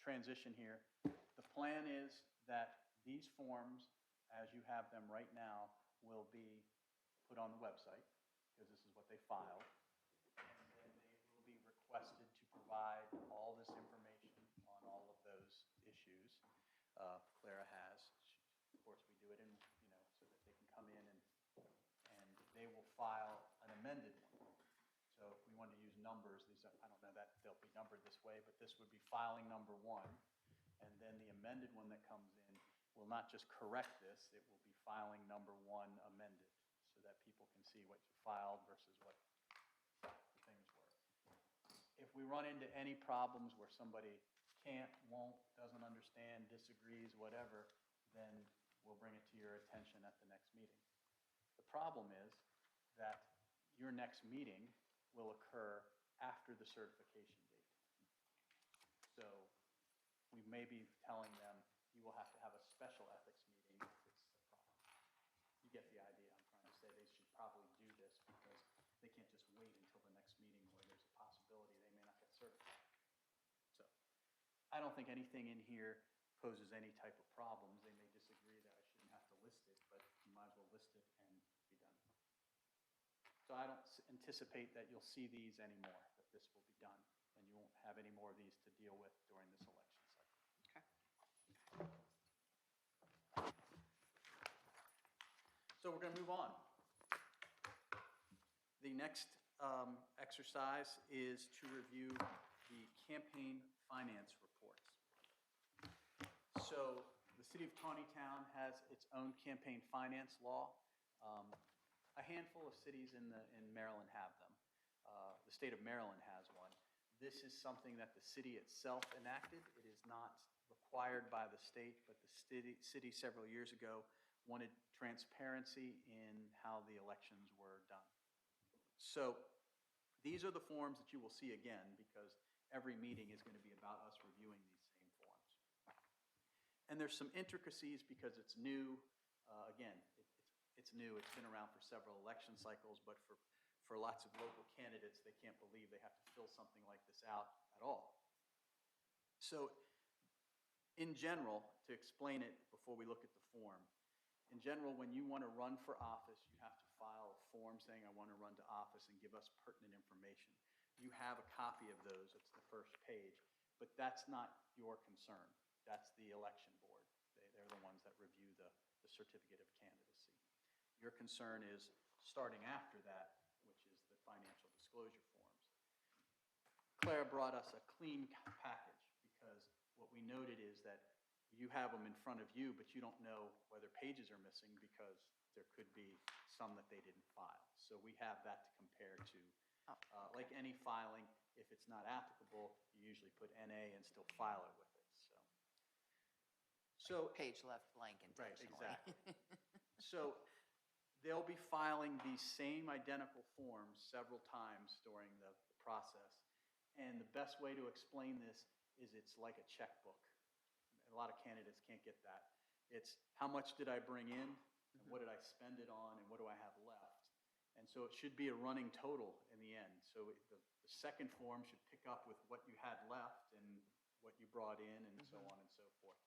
transition here. The plan is that these forms, as you have them right now, will be put on the website, because this is what they filed. And then they will be requested to provide all this information on all of those issues. Clara has. Of course, we do it in, so that they can come in and they will file an amended one. So if we want to use numbers, I don't know that they'll be numbered this way, but this would be filing number 1. And then the amended one that comes in will not just correct this, it will be filing number 1 amended, so that people can see what you filed versus what the things were. If we run into any problems where somebody can't, won't, doesn't understand, disagrees, whatever, then we'll bring it to your attention at the next meeting. The problem is that your next meeting will occur after the certification date. So we may be telling them, you will have to have a special ethics meeting if it's a problem. You get the idea. I'm trying to say they should probably do this because they can't just wait until the next meeting where there's a possibility they may not get certified. So I don't think anything in here poses any type of problems. They may disagree that I shouldn't have to list it, but you might as well list it and be done. So I don't anticipate that you'll see these anymore, that this will be done, and you won't have any more of these to deal with during this election cycle. Okay. So we're going to move on. The next exercise is to review the campaign finance reports. So the city of Tawnytown has its own campaign finance law. A handful of cities in Maryland have them. The state of Maryland has one. This is something that the city itself enacted. It is not required by the state, but the city several years ago wanted transparency in how the elections were done. So these are the forms that you will see again, because every meeting is going to be about us reviewing these same forms. And there's some intricacies because it's new. Again, it's new. It's been around for several election cycles, but for lots of local candidates, they can't believe they have to fill something like this out at all. So in general, to explain it before we look at the form, in general, when you want to run for office, you have to file a form saying, I want to run to office and give us pertinent information. You have a copy of those, it's the first page, but that's not your concern. That's the election board. They're the ones that review the certificate of candidacy. Your concern is starting after that, which is the financial disclosure forms. Clara brought us a clean package because what we noted is that you have them in front of you, but you don't know whether pages are missing because there could be some that they didn't file. So we have that to compare to. Like any filing, if it's not applicable, you usually put NA and still file it with it, so. Page left blank Right, intentionally. exactly. So they'll be filing these same identical forms several times during the process. And the best way to explain this is it's like a checkbook. A lot of candidates can't get that. It's how much did I bring in, and what did I spend it on, and what do I have left? And so it should be a running total in the end. So the second form should pick up with what you had left and what you brought in and so on and so forth.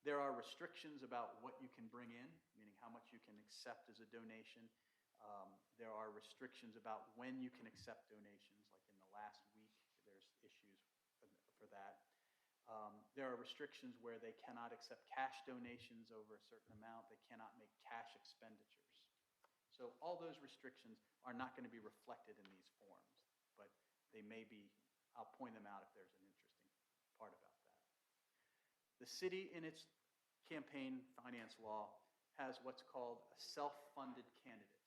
There are restrictions about what you can bring in, meaning how much you can accept as a donation. There are restrictions about when you can accept donations, like in the last week, there's issues for that. There are restrictions where they cannot accept cash donations over a certain amount. They cannot make cash expenditures. So all those restrictions are not going to be reflected in these forms, but they may be, I'll point them out if there's an interesting part about that. The city, in its campaign finance law, has what's called a self-funded candidate.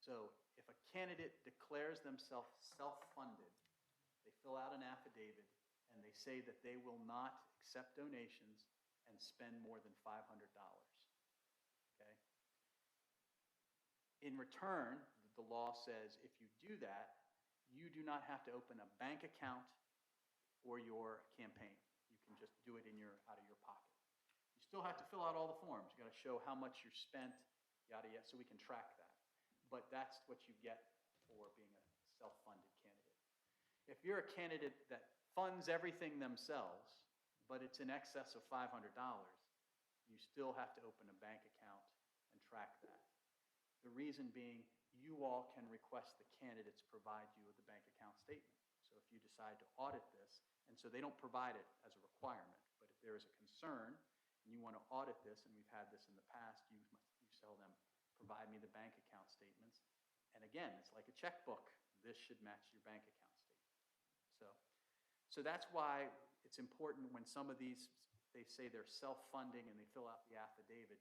So if a candidate declares themselves self-funded, they fill out an affidavit and they say that they will not accept donations and spend more than $500. Okay? In return, the law says if you do that, you do not have to open a bank account for your campaign. You can just do it out of your pocket. You still have to fill out all the forms. You got to show how much you spent, yada yada, so we can track that. But that's what you get for being a self-funded candidate. If you're a candidate that funds everything themselves, but it's in excess of $500, you still have to open a bank account and track that. The reason being, you all can request the candidates provide you with a bank account statement. So if you decide to audit this, and so they don't provide it as a requirement, but if there is a concern and you want to audit this, and we've had this in the past, you tell them, provide me the bank account statements. And again, it's like a checkbook. This should match your bank account statement. So that's why it's important when some of these, they say they're self-funding and they fill out the affidavit,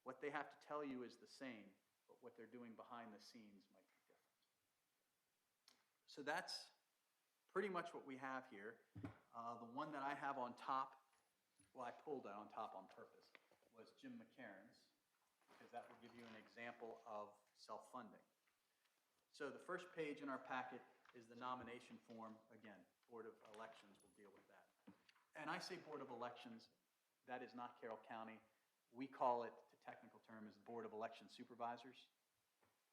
what they have to tell you is the same, but what they're doing behind the scenes might be different. So that's pretty much what we have here. The one that I have on top, well, I pulled that on top on purpose, was Jim McCarron's, because that will give you an example of self-funding. So the first page in our packet is the nomination form. Again, Board of Elections will deal with that. And I say Board of Elections, that is not Carroll County. We call it, the technical term is the Board of Election Supervisors.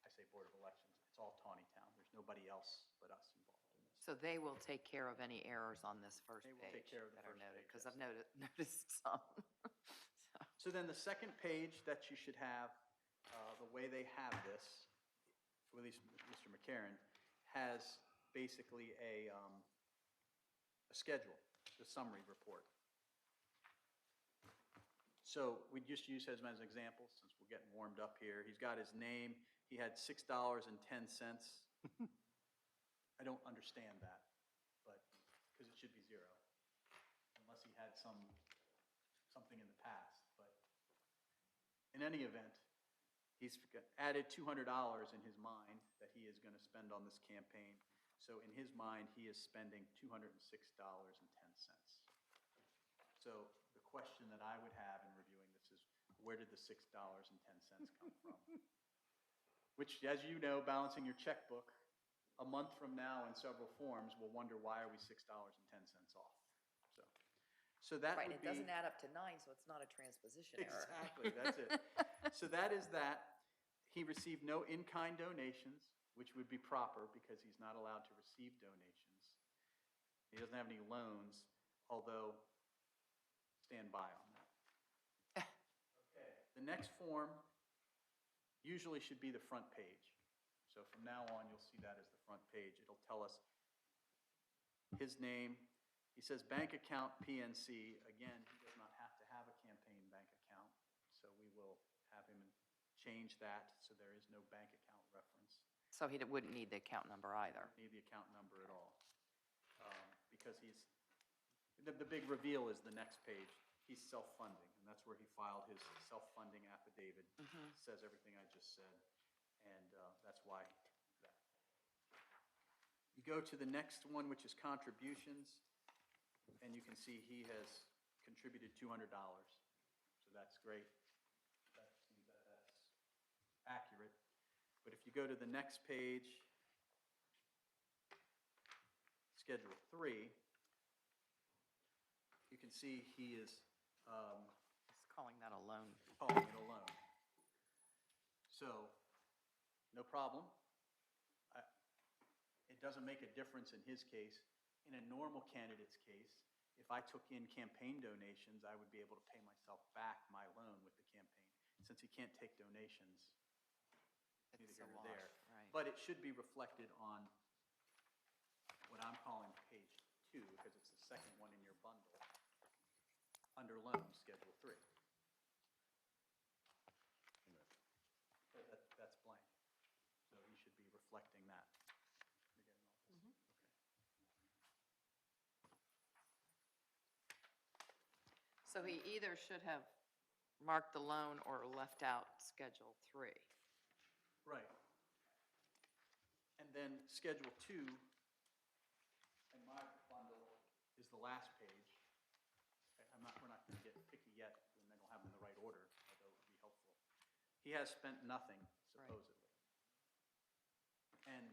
I say Board of Elections, it's all Tawnytown. There's nobody else but us involved in this. So they will take care of any errors on this first They page will take care of the that are first noted, page, because yes. I've noticed some. So then the second page that you should have, the way they have this, or at least Mr. McCarron, has basically a schedule, the summary report. So we just use him as an example since we're getting warmed up here. He's got his name. He had $6.10. I don't understand that, but because it should be zero, unless he had something in the past. But in any event, he's added $200 in his mind that he is going to spend on this campaign. So in his mind, he is spending $206.10. So the question that I would have in reviewing this is, where did the $6.10 come from? Which, as you know, balancing your checkbook, a month from now in several forms, we'll wonder why are we $6.10 off. So that Right, would it be, doesn't add up to 9, so it's not a transposition error. exactly, that's it. So that is that. He received no in-kind donations, which would be proper because he's not allowed to receive donations. He doesn't have any loans, although stand by on that. Okay, the next form usually should be the front page. So from now on, you'll see that as the front page. It'll tell us his name. He says bank account PNC. Again, he does not have to have a campaign bank account. So we will have him change that so there is no bank account reference. So he wouldn't need the account number either. Need the account number at all. Because the big reveal is the next page. He's self-funding, and that's where he filed his self-funding affidavit. Says everything I just said, and that's why that. You go to the next one, which is contributions, and you can see he has contributed $200. So that's great. That seems that that's accurate. But if you go to the next page, Schedule 3, you can see he is He's calling that a loan. calling it a loan. So, no problem. It doesn't make a difference in his case. In a normal candidate's case, if I took in campaign donations, I would be able to pay myself back my loan with the campaign. Since he can't take donations, neither It's here a nor wash, there. right. But it should be reflected on what I'm calling page 2, because it's the second one in your bundle, under loans, Schedule 3. That's blank. So you should be reflecting that. You're getting all this? Okay. So he either should have marked the loan or left out Schedule 3. Right. And then Schedule 2, in my bundle, is the last page. We're not going to get picky yet, and then we'll have them in the right order, although it would be helpful. He has spent nothing, supposedly. And,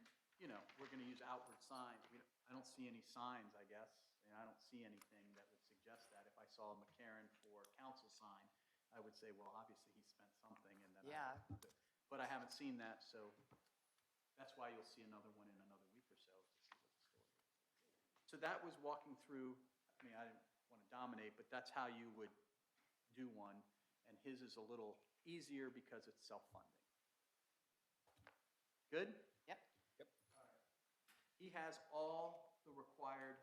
we're going to use outward signs. I don't see any signs, I guess, and I don't see anything that would suggest that. If I saw a McCarran for council sign, I would say, well, obviously he spent something, and then. Yeah. But I haven't seen that, so that's why you'll see another one in another week or so to see what the story is. So that was walking through, I didn't want to dominate, but that's how you would do one, and his is a little easier because it's self-funding. Good? Yep. He has all the required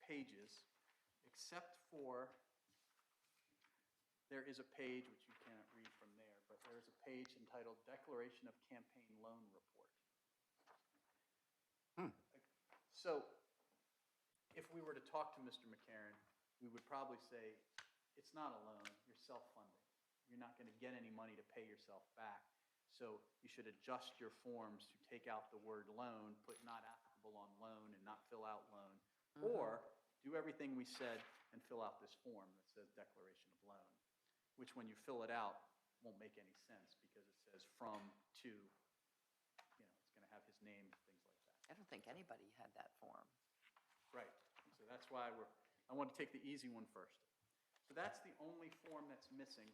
pages, except for, there is a page, which you can't read from there, but there is a page entitled Declaration of Campaign Loan Report. So, if we were to talk to Mr. McCarran, we would probably say, it's not a loan, you're self-funding. You're not going to get any money to pay yourself back. So you should adjust your forms to take out the word loan, put not applicable on loan and not fill out loan. Or do everything we said and fill out this form that says declaration of loan, which when you fill it out, won't make any sense because it says from to, it's going to have his name, things like that. I don't think anybody had that form. Right, so that's why I want to take the easy one first. So that's the only form that's missing.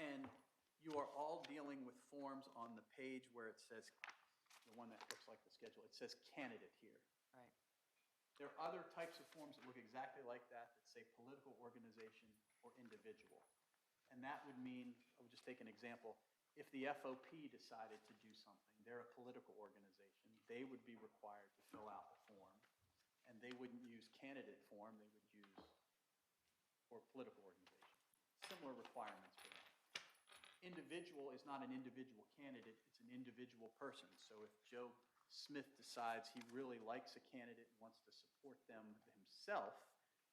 And you are all dealing with forms on the page where it says, the one that looks like the schedule, it says candidate here. Right. There are other types of forms that look exactly like that say political organization or individual. And that would mean, I would just take an example, if the FOP decided to do something, they're a political organization, they would be required to fill out the form. And they wouldn't use candidate form, they would use, or political organization. Similar requirements for them. Individual is not an individual candidate, it's an individual person. So if Joe Smith decides he really likes a candidate and wants to support them himself,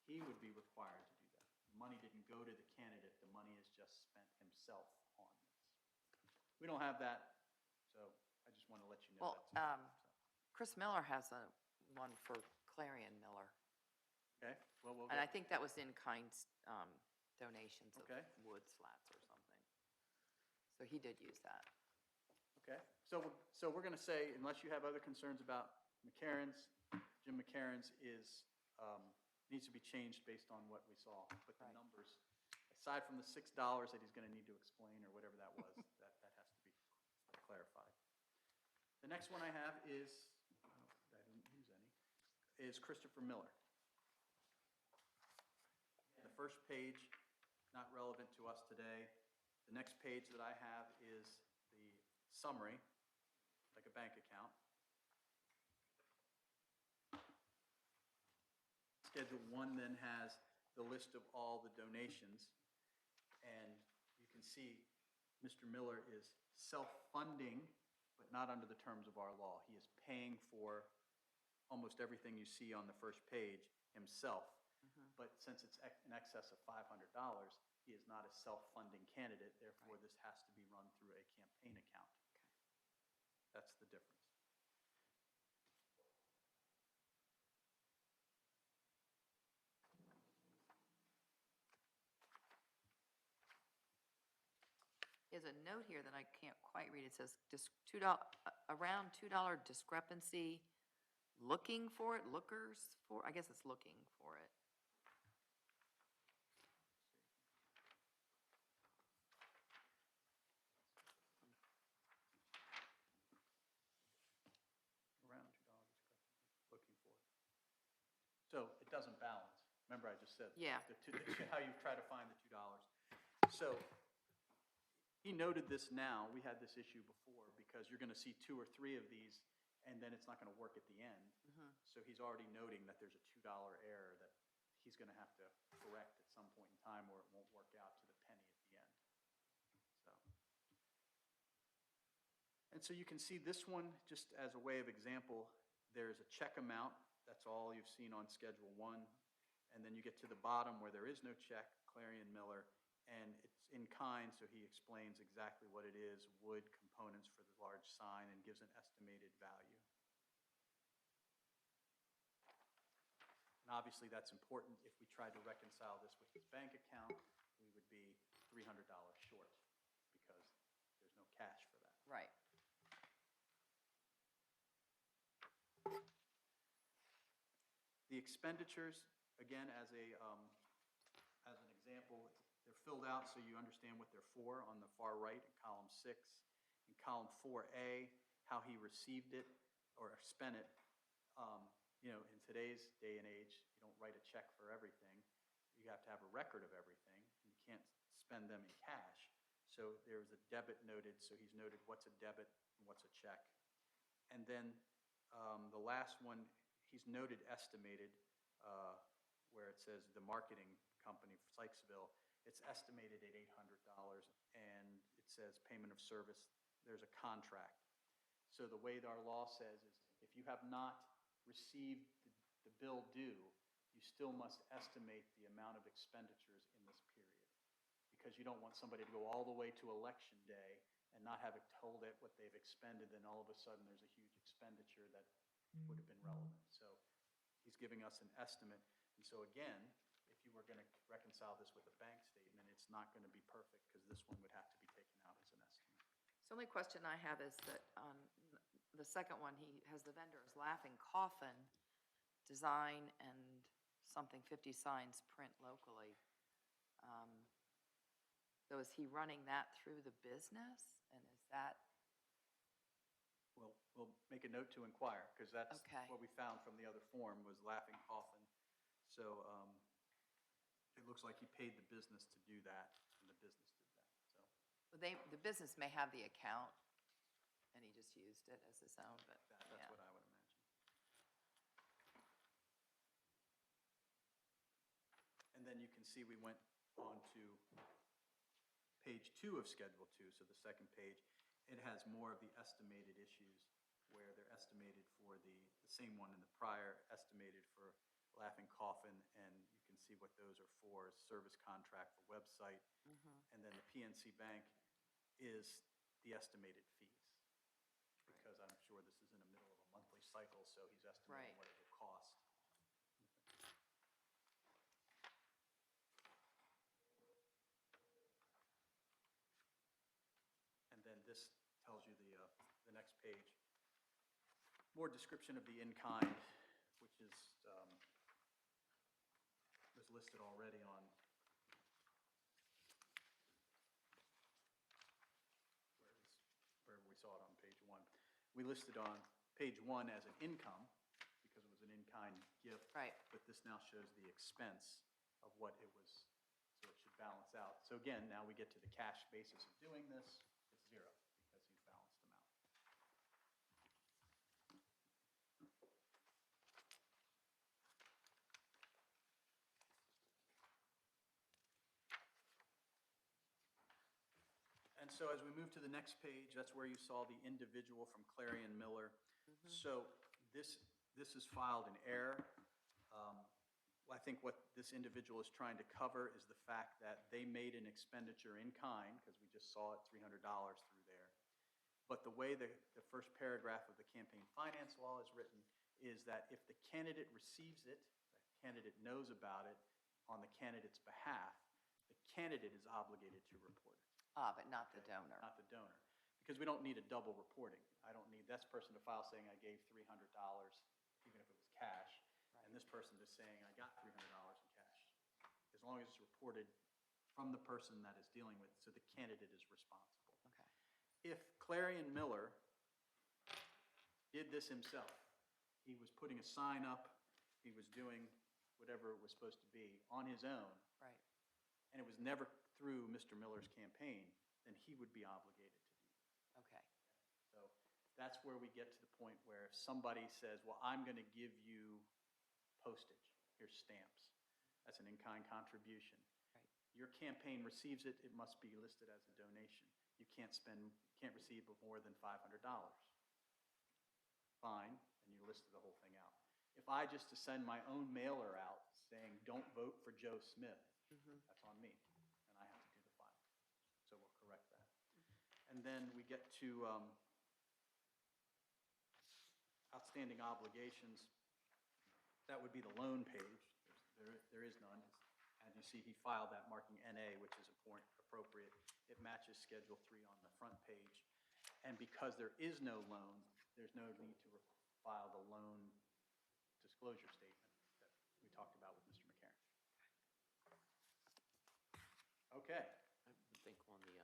he would be required to do that. The money didn't go to the candidate, the money is just spent himself on this. We don't have that, so I just want to let you know Well, that. Chris Miller has one for Clarion Miller. Okay, well, we'll And I get, think that was in-kind donations of Okay. wood slats or something. So he did use that. okay. So we're going to say, unless you have other concerns about McCarran's, Jim McCarran's needs to be changed based on what we saw. But the Right. numbers, aside from the $6 that he's going to need to explain or whatever that was, that has to be clarified. The next one I have is, I didn't use any, is Christopher Miller. first page, not relevant to us today. The next page that I have is the summary, like a bank account. Schedule 1 then has the list of all the donations, and you can see Mr. Miller is self-funding, but not under the terms of our law. He is paying for almost everything you see on the first page himself. But since it's in excess of $500, he is not a self-funding candidate, therefore this has to be run through a campaign account. That's the difference. There's a note here that I can't quite read. It says $2, around $2 discrepancy, looking for it, lookers for, I guess it's looking for it. Around $2 looking for it. So it doesn't balance. Remember I just said. Yeah. How you try to find the $2. So he noted this now, we had this issue before, because you're gonna see 2 or 3 of these, and then it's not gonna work at the end. So he's already noting that there's a $2 error that he's gonna have to correct at some point in time, or it won't work out to the penny at the end. So. And so you can see this one, just as a way of example, there's a check amount, that's all you've seen on Schedule 1. And then you get to the bottom where there is no check, Clarion Miller, and it's in kind, so he explains exactly what it is, wood components for the large sign, and gives an estimated value. And obviously that's important. If we tried to reconcile this with his bank account, we would be $300 short, because there's no cash for that. Right. The expenditures, again, as an example, they're filled out so you understand what they're for on the far right in column 6. In column 4A, how he received it or spent it. You know, in today's day and age, you don't write a check for everything. You have to have a record of everything, and you can't spend them in cash. So there's a debit noted, so he's noted what's a debit and what's a check. And then the last one, he's noted estimated, where it says the marketing company for Sykesville, it's estimated at $800, and it says payment of service, there's a contract. So the way that our law says is, if you have not received the bill due, you still must estimate the amount of expenditures in this period. Because you don't want somebody to go all the way to election day and not have it told at what they've expended, then all of a sudden there's a huge expenditure that would have been relevant. So he's giving us an estimate. And so again, if you were going to reconcile this with a bank statement, it's not going to be perfect, because this one would have to be taken out as an estimate. So the only question I have is that on the second one, he has the vendor's Laughing Coffin design and something 50 signs print locally. So is he running that through the business, and is that? We'll make a note to inquire, because that's Okay. what we found from the other form was Laughing Coffin. So it looks like he paid the business to do that, and the business did that, so. The business may have the account, and he just used it as his own, but, That's yeah. what I would imagine. And then you can see we went on to page 2 of Schedule 2, so the second page. It has more of the estimated issues, where they're estimated for the same one in the prior, estimated for Laughing Coffin, and you can see what those are for, service contract for website. And then the PNC Bank is the estimated fees. Because I'm sure this is in the middle of a monthly cycle, so he's estimating Right. what it will cost. And then this tells you the next page. More description of the in-kind, which is, was listed already on wherever we saw it on page 1. We listed on page 1 as an income, because it was an in-kind gift. Right. But this now shows the expense of what it was, so it should balance out. So again, now we get to the cash basis of doing this, it's 0 because he's balanced them out. And so as we move to the next page, that's where you saw the individual from Clarion Miller. So this is filed in error. I think what this individual is trying to cover is the fact that they made an expenditure in kind, because we just saw it $300 through there. But the way the first paragraph of the campaign finance law is written is that if the candidate receives it, the candidate knows about it on the candidate's behalf, the candidate is obligated to report it. But not the donor. Not the donor, because we don't need a double reporting. I don't need this person to file saying I gave $300, even if it was cash, and this person just saying I got $300 in cash. As long as it's reported from the person that is dealing with, so the candidate is responsible. Okay. If Clarion Miller did this himself, he was putting a sign up, he was doing whatever it was supposed to be on his own, Right. and it was never through Mr. Miller's campaign, then he would be obligated to do that. Okay. So that's where we get to the point where if somebody says, well, I'm going to give you postage, here's stamps, that's an in-kind contribution. Right. Your campaign receives it, it must be listed as a donation. You can't receive more than $500. Fine, and you listed the whole thing out. If I just to send my own mailer out saying, don't vote for Joe Smith, that's on me, and I have to do the filing. So we'll correct that. And then we get to outstanding obligations. That would be the loan page. There is none. As you see, he filed that marking NA, which is appropriate. It matches Schedule 3 on the front page. And because there is no loan, there's no need to file the loan disclosure statement that we talked about with Mr. McCarron. Okay. I would think on the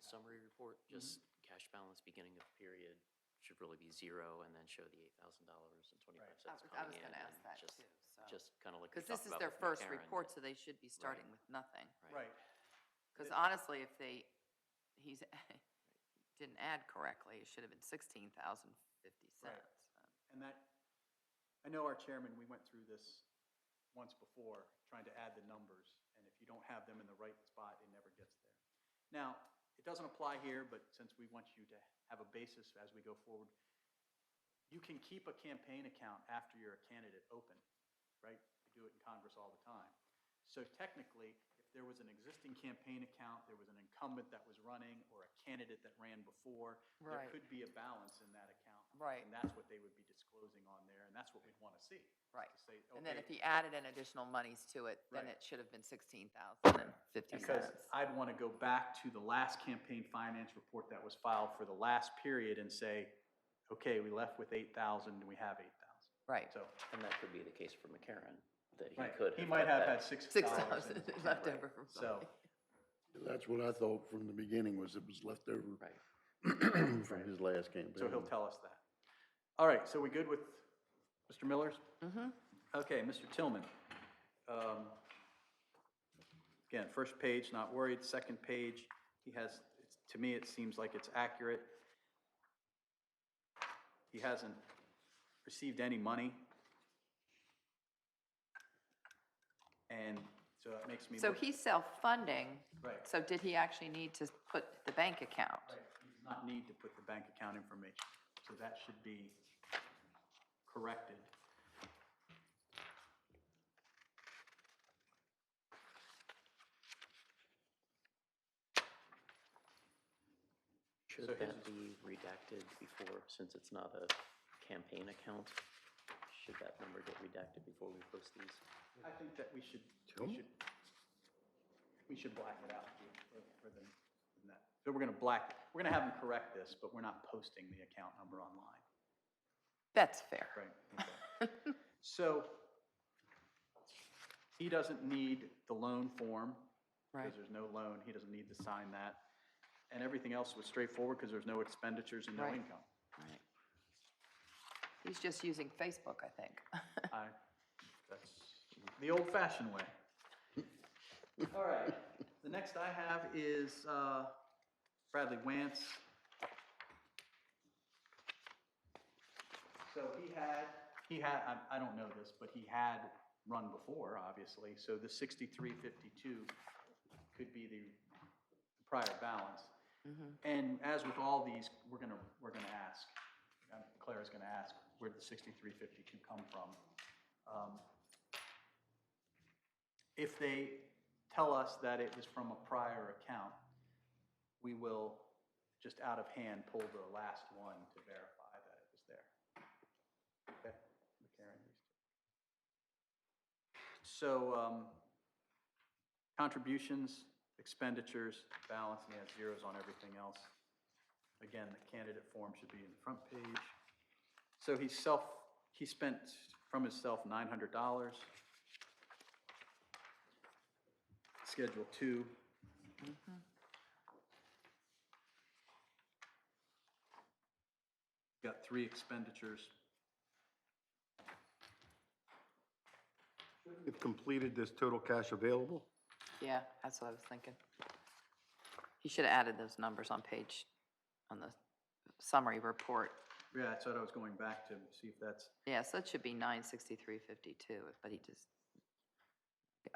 summary report, just cash balance beginning of period should really be 0 and then show the $8,000.25 Right. coming in. I was going to ask and that just- too, so. Just kind of like we Because this talked is about their with first McCarran. report, so they should be starting with nothing. Right. Because honestly, if he's, didn't add correctly, it should have been $16,050. And that, I know our chairman, we went through this once before, trying to add the numbers, and if you don't have them in the right spot, it never gets there. Now, it doesn't apply here, but since we want you to have a basis as we go forward, you can keep a campaign account after you're a candidate open, right? We do it in Congress all the time. So technically, if there was an existing campaign account, there was an incumbent that was running, or a candidate that ran before, there Right. could be a balance in that account. Right. And that's what they would be disclosing on there, and that's what we'd want to see. Right. To say, And then okay, if he added in additional monies to it, then Right. it should have been $16,050. because I'd want to go back to the last campaign finance report that was filed for the last period and say, okay, we left with 8,000, and we have 8,000. Right. So, And that could be the case for McCarran, that he right, could he have might kept have that. had $6,000. 6,000 in his left account. over from So, somebody. That's what I thought from the beginning, was it was left over Right. from his last campaign. so he'll tell us that. All right, so we good with Mr. Miller's? Mm-hmm. Okay, Mr. Tillman. Again, first page, not worried. Second page, he has, to me, it seems like it's accurate. He hasn't received any money. And so that makes me So look. he's self-funding. Right. So did he actually need to put the bank account? Right, he does not need to put the bank account information, so that should be corrected. Should So his that is- be redacted before, since it's not a campaign account? Should that number get redacted before we post these? I think that we should black it out for them, in that. So we're gonna have them correct this, but we're not posting the account number online. That's fair. Right. Okay. So he doesn't need the loan form, Right. because there's no loan, he doesn't need to sign that. And everything else was straightforward, because there's no expenditures and no Right. income. Right. He's just using Facebook, I think. That's the old-fashioned way. All right, the next I have is Bradley Wance. So I don't know this, but he had run before, obviously, so the 6352 could be the prior balance. And as with all these, we're gonna ask, Clara's gonna ask, where did the 6352 come from? If they tell us that it was from a prior account, we will just out of hand pull the last one to verify that it was there. Okay, we're carrying these two. So, contributions, expenditures, balance, and he has zeros on everything else. Again, the candidate form should be in the front page. So he spent from himself $900. Schedule 2. Got 3 expenditures. If completed, this total cash available? Yeah, that's what I was thinking. He should have added those numbers on the summary report. Yeah, that's what I was going back to see if that's, Yeah, so it should be 963.52, but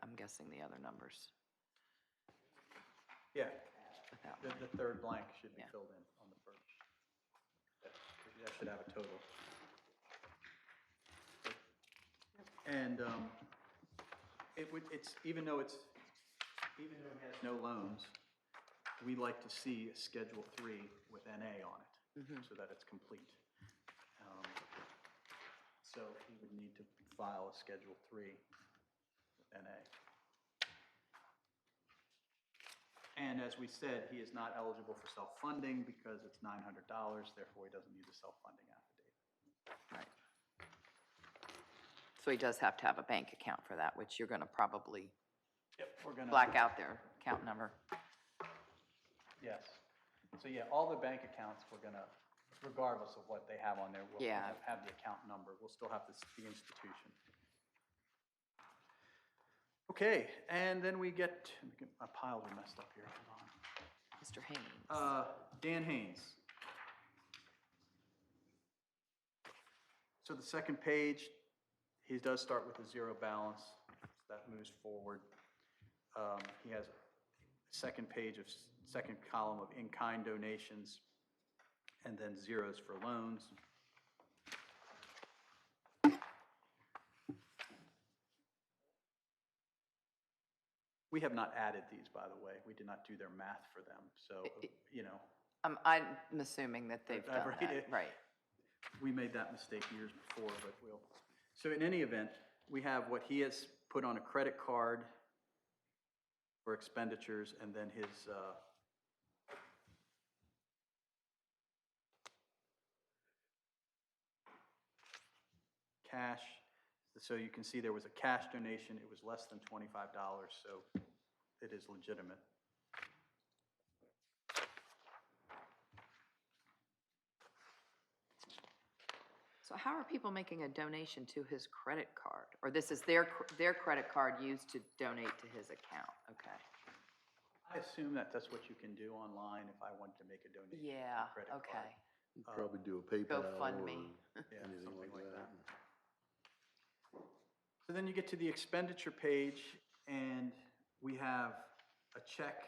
I'm guessing the other numbers yeah, without. the third blank should be Yeah. filled in on the first. That should have a total. And even though it has no loans, we like to see a Schedule 3 with NA on it, so that it's complete. So he would need to file a Schedule 3 with NA. And as we said, he is not eligible for self-funding because it's $900, therefore he doesn't need the self-funding affidavit. Right. So he does have to have a bank account for that, which you're going to probably Yep, we're gonna. black out their account number. Yes. So yeah, all the bank accounts, we're gonna, regardless of what they have on there, we'll Yeah. have the account number. We'll still have the institution. Okay, and then we get, my piles are messed up here, hold Mr. Haynes. on. Dan Haynes. So the second page, he does start with a 0 balance. That moves forward. He has a second column of in-kind donations, and then zeros for loans. We have not added these, by the way. We did not do their math for them, so, you know, I'm assuming that they've done Right, that, right. we made that mistake years before, but we'll. So in any event, we have what he has put on a credit card for expenditures, and then his, cash. So you can see there was a cash donation. It was less than $25, so it is legitimate. So how are people making a donation to his credit card? Or this is their credit card used to donate to his account? Okay. I assume that that's what you can do online if I wanted to make a donation. to Yeah, a credit okay. card. Probably do a PayPal or GoFundMe. Yeah, anything something like like that. So then you get to the expenditure page, and we have a check.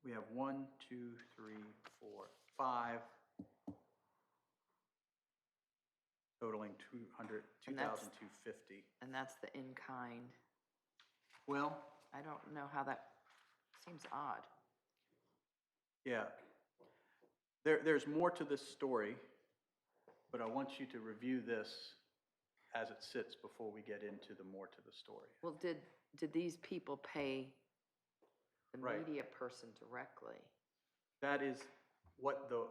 We have 1, 2, 3, 4, 5, totaling And that's- $2,250. And that's the in-kind. Well, I don't know how that seems odd. yeah. There's more to this story, but I want you to review this as it sits before we get into the more to the story. Well, did these people pay the Right. media person directly? That is what the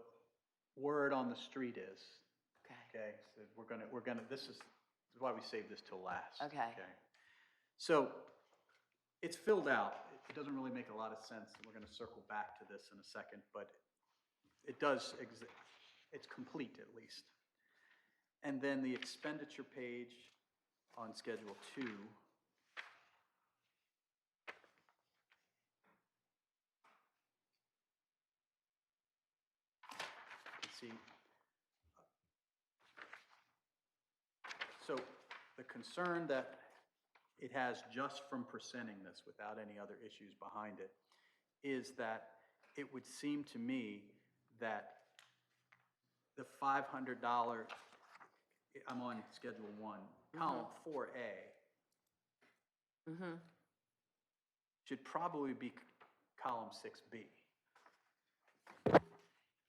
word on the street is. Okay. Okay, so this is why we saved this till last. Okay. So it's filled out. It doesn't really make a lot of sense. We're going to circle back to this in a second, but it does, it's complete at least. And then the expenditure page on Schedule 2. So the concern that it has just from presenting this without any other issues behind it is that it would seem to me that the $500, I'm on Schedule 1, column 4A, Mm-hmm. should probably be column 6B.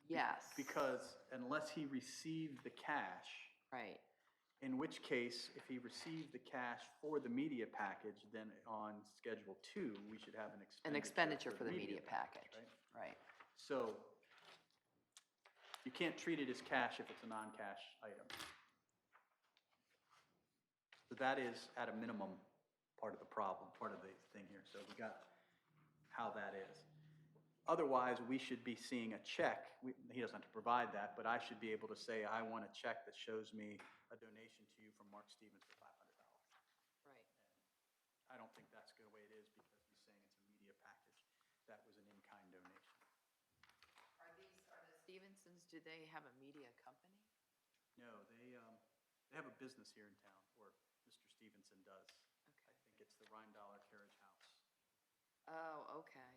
Yes. Because unless he received the cash, Right. in which case, if he received the cash for the media package, then on Schedule 2, we should have An expenditure for the media package. right? Right. So you can't treat it as cash if it's a non-cash item. So that is, at a minimum, part of the problem, part of the thing here. So we got how that is. Otherwise, we should be seeing a check. He doesn't have to provide that, but I should be able to say, I want a check that shows me a donation to you from Mark Stevens for $500. Right. I don't think that's the way it is because he's saying it's a media package. That was an in-kind donation. Are the Stevensons, do they have a media company? No, they have a business here in town, or Mr. Stevenson does. Okay. I think it's the Rheindaler Carriage House. Oh, okay.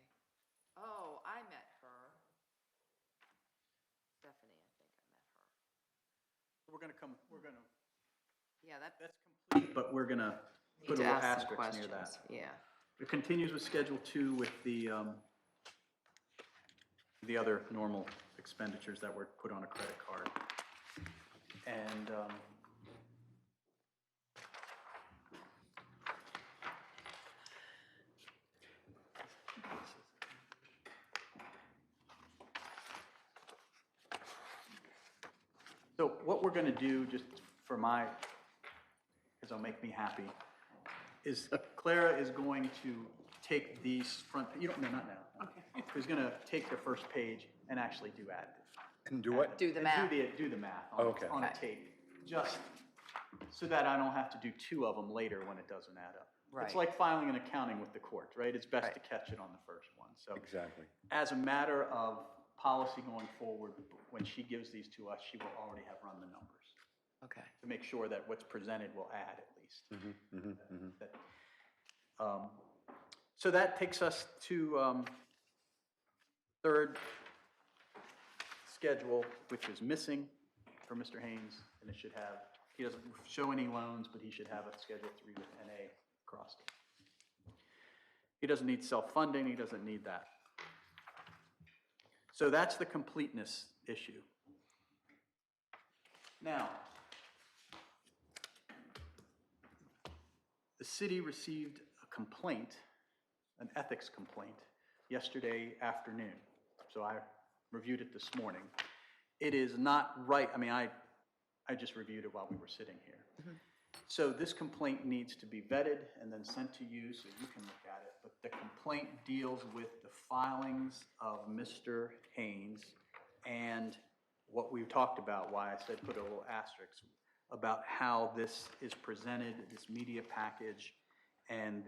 Oh, I met her. Stephanie, I think I met her. We're gonna, Yeah, that's complete, but we're gonna need put a to little ask some asterisk near questions. that. Yeah. It continues with Schedule 2 with the other normal expenditures that were put on a credit card. And so what we're going to do, just for my, because it'll make me happy, is Clara is going to take these front, you don't, no, not now. Okay. Who's going to take the first page and actually do add. And do what? Do the and math. Do the math Okay. on a Okay. tape, just so that I don't have to do two of them later when it doesn't add up. It's Right. like filing an accounting with the court, right? It's best to Right. catch it on the first one. So Exactly. as a matter of policy going forward, when she gives these to us, she will already have run the numbers Okay. to make sure that what's presented will add at least. That- So that takes us to third schedule, which is missing for Mr. Haynes, and it should have, he doesn't show any loans, but he should have a Schedule 3 with NA across it. He doesn't need self-funding, he doesn't need that. So that's the completeness issue. Now, the city received a complaint, an ethics complaint, yesterday afternoon. So I reviewed it this morning. It is not right, I mean, I just reviewed it while we were sitting here. So this complaint needs to be vetted and then sent to you so you can look at it. But the complaint deals with the filings of Mr. Haynes and what we've talked about, why I said put a little asterisk, about how this is presented, this media package, and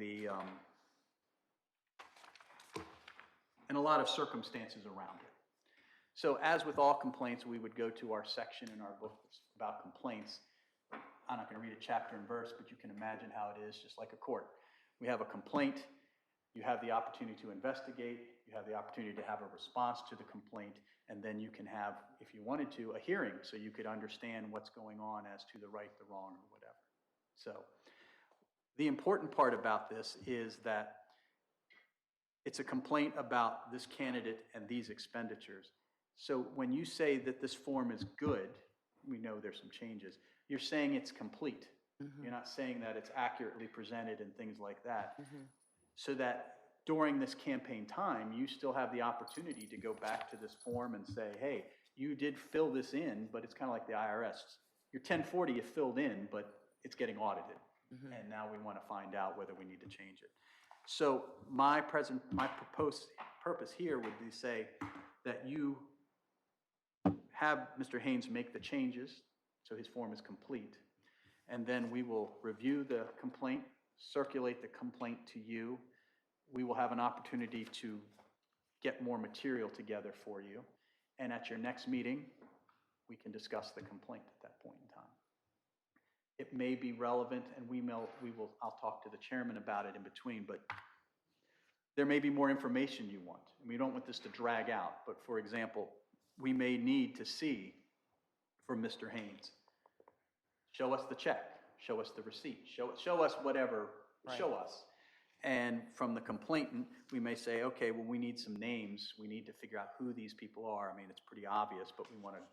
and a lot of circumstances around it. So as with all complaints, we would go to our section in our book about complaints. I'm not going to read a chapter and verse, but you can imagine how it is, just like a court. We have a complaint, you have the opportunity to investigate, you have the opportunity to have a response to the complaint, and then you can have, if you wanted to, a hearing so you could understand what's going on as to the right, the wrong, or whatever. So the important part about this is that it's a complaint about this candidate and these expenditures. So when you say that this form is good, we know there's some changes, you're saying it's complete. You're not saying that it's accurately presented and things like that. So that during this campaign time, you still have the opportunity to go back to this form and say, hey, you did fill this in, but it's kind of like the IRS. Your 1040 you filled in, but it's getting audited. And now we want to find out whether we need to change it. So my proposed purpose here would be to say that you have Mr. Haynes make the changes, so his form is complete. And then we will review the complaint, circulate the complaint to you. We will have an opportunity to get more material together for you. And at your next meeting, we can discuss the complaint at that point in time. it may be relevant, and I'll talk to the chairman about it in between, but there may be more information you want. And we don't want this to drag out, but for example, we may need to see from Mr. Haynes, show us the check, show us the receipt, show us whatever, show us. And from the complainant, we may say, okay, well, we need some names. We need to figure out who these people are. I mean, it's pretty obvious, but we want to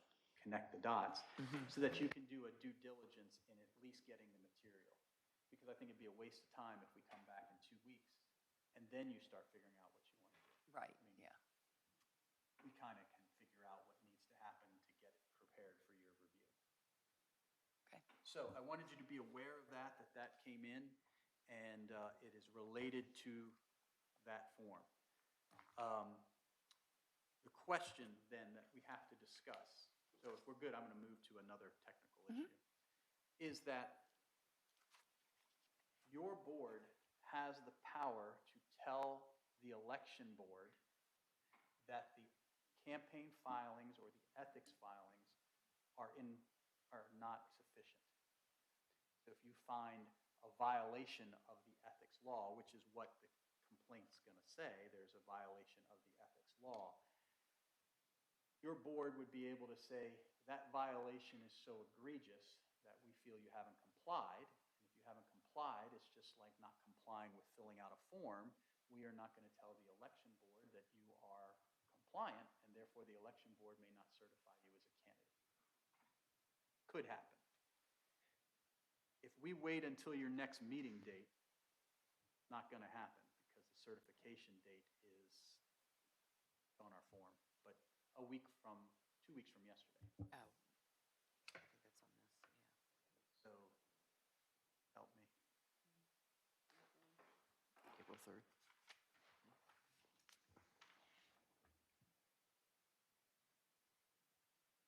connect the dots so that you can do a due diligence in at least getting the material. Because I think it'd be a waste of time if we come back in 2 weeks and then you start figuring out what you want to do. Right, I mean, yeah. We kind of can figure out what needs to happen to get it prepared for your review. Okay. So I wanted you to be aware of that came in, and it is related to that form. The question then that we have to discuss, so if we're good, I'm going to move to another technical issue, is that your board has the power to tell the election board that the campaign filings or the ethics filings are not sufficient. So if you find a violation of the ethics law, which is what the complaint's going to say, there's a violation of the ethics law, your board would be able to say that violation is so egregious that we feel you haven't complied. And if you haven't complied, it's just like not complying with filling out a form. We are not going to tell the election board that you are compliant, and therefore the election board may not certify you as a candidate. Could happen. If we wait until your next meeting date, not going to happen because the certification date is on our form, but 2 weeks from yesterday. Oh, I think that's on this, yeah. So, help me. April 3rd.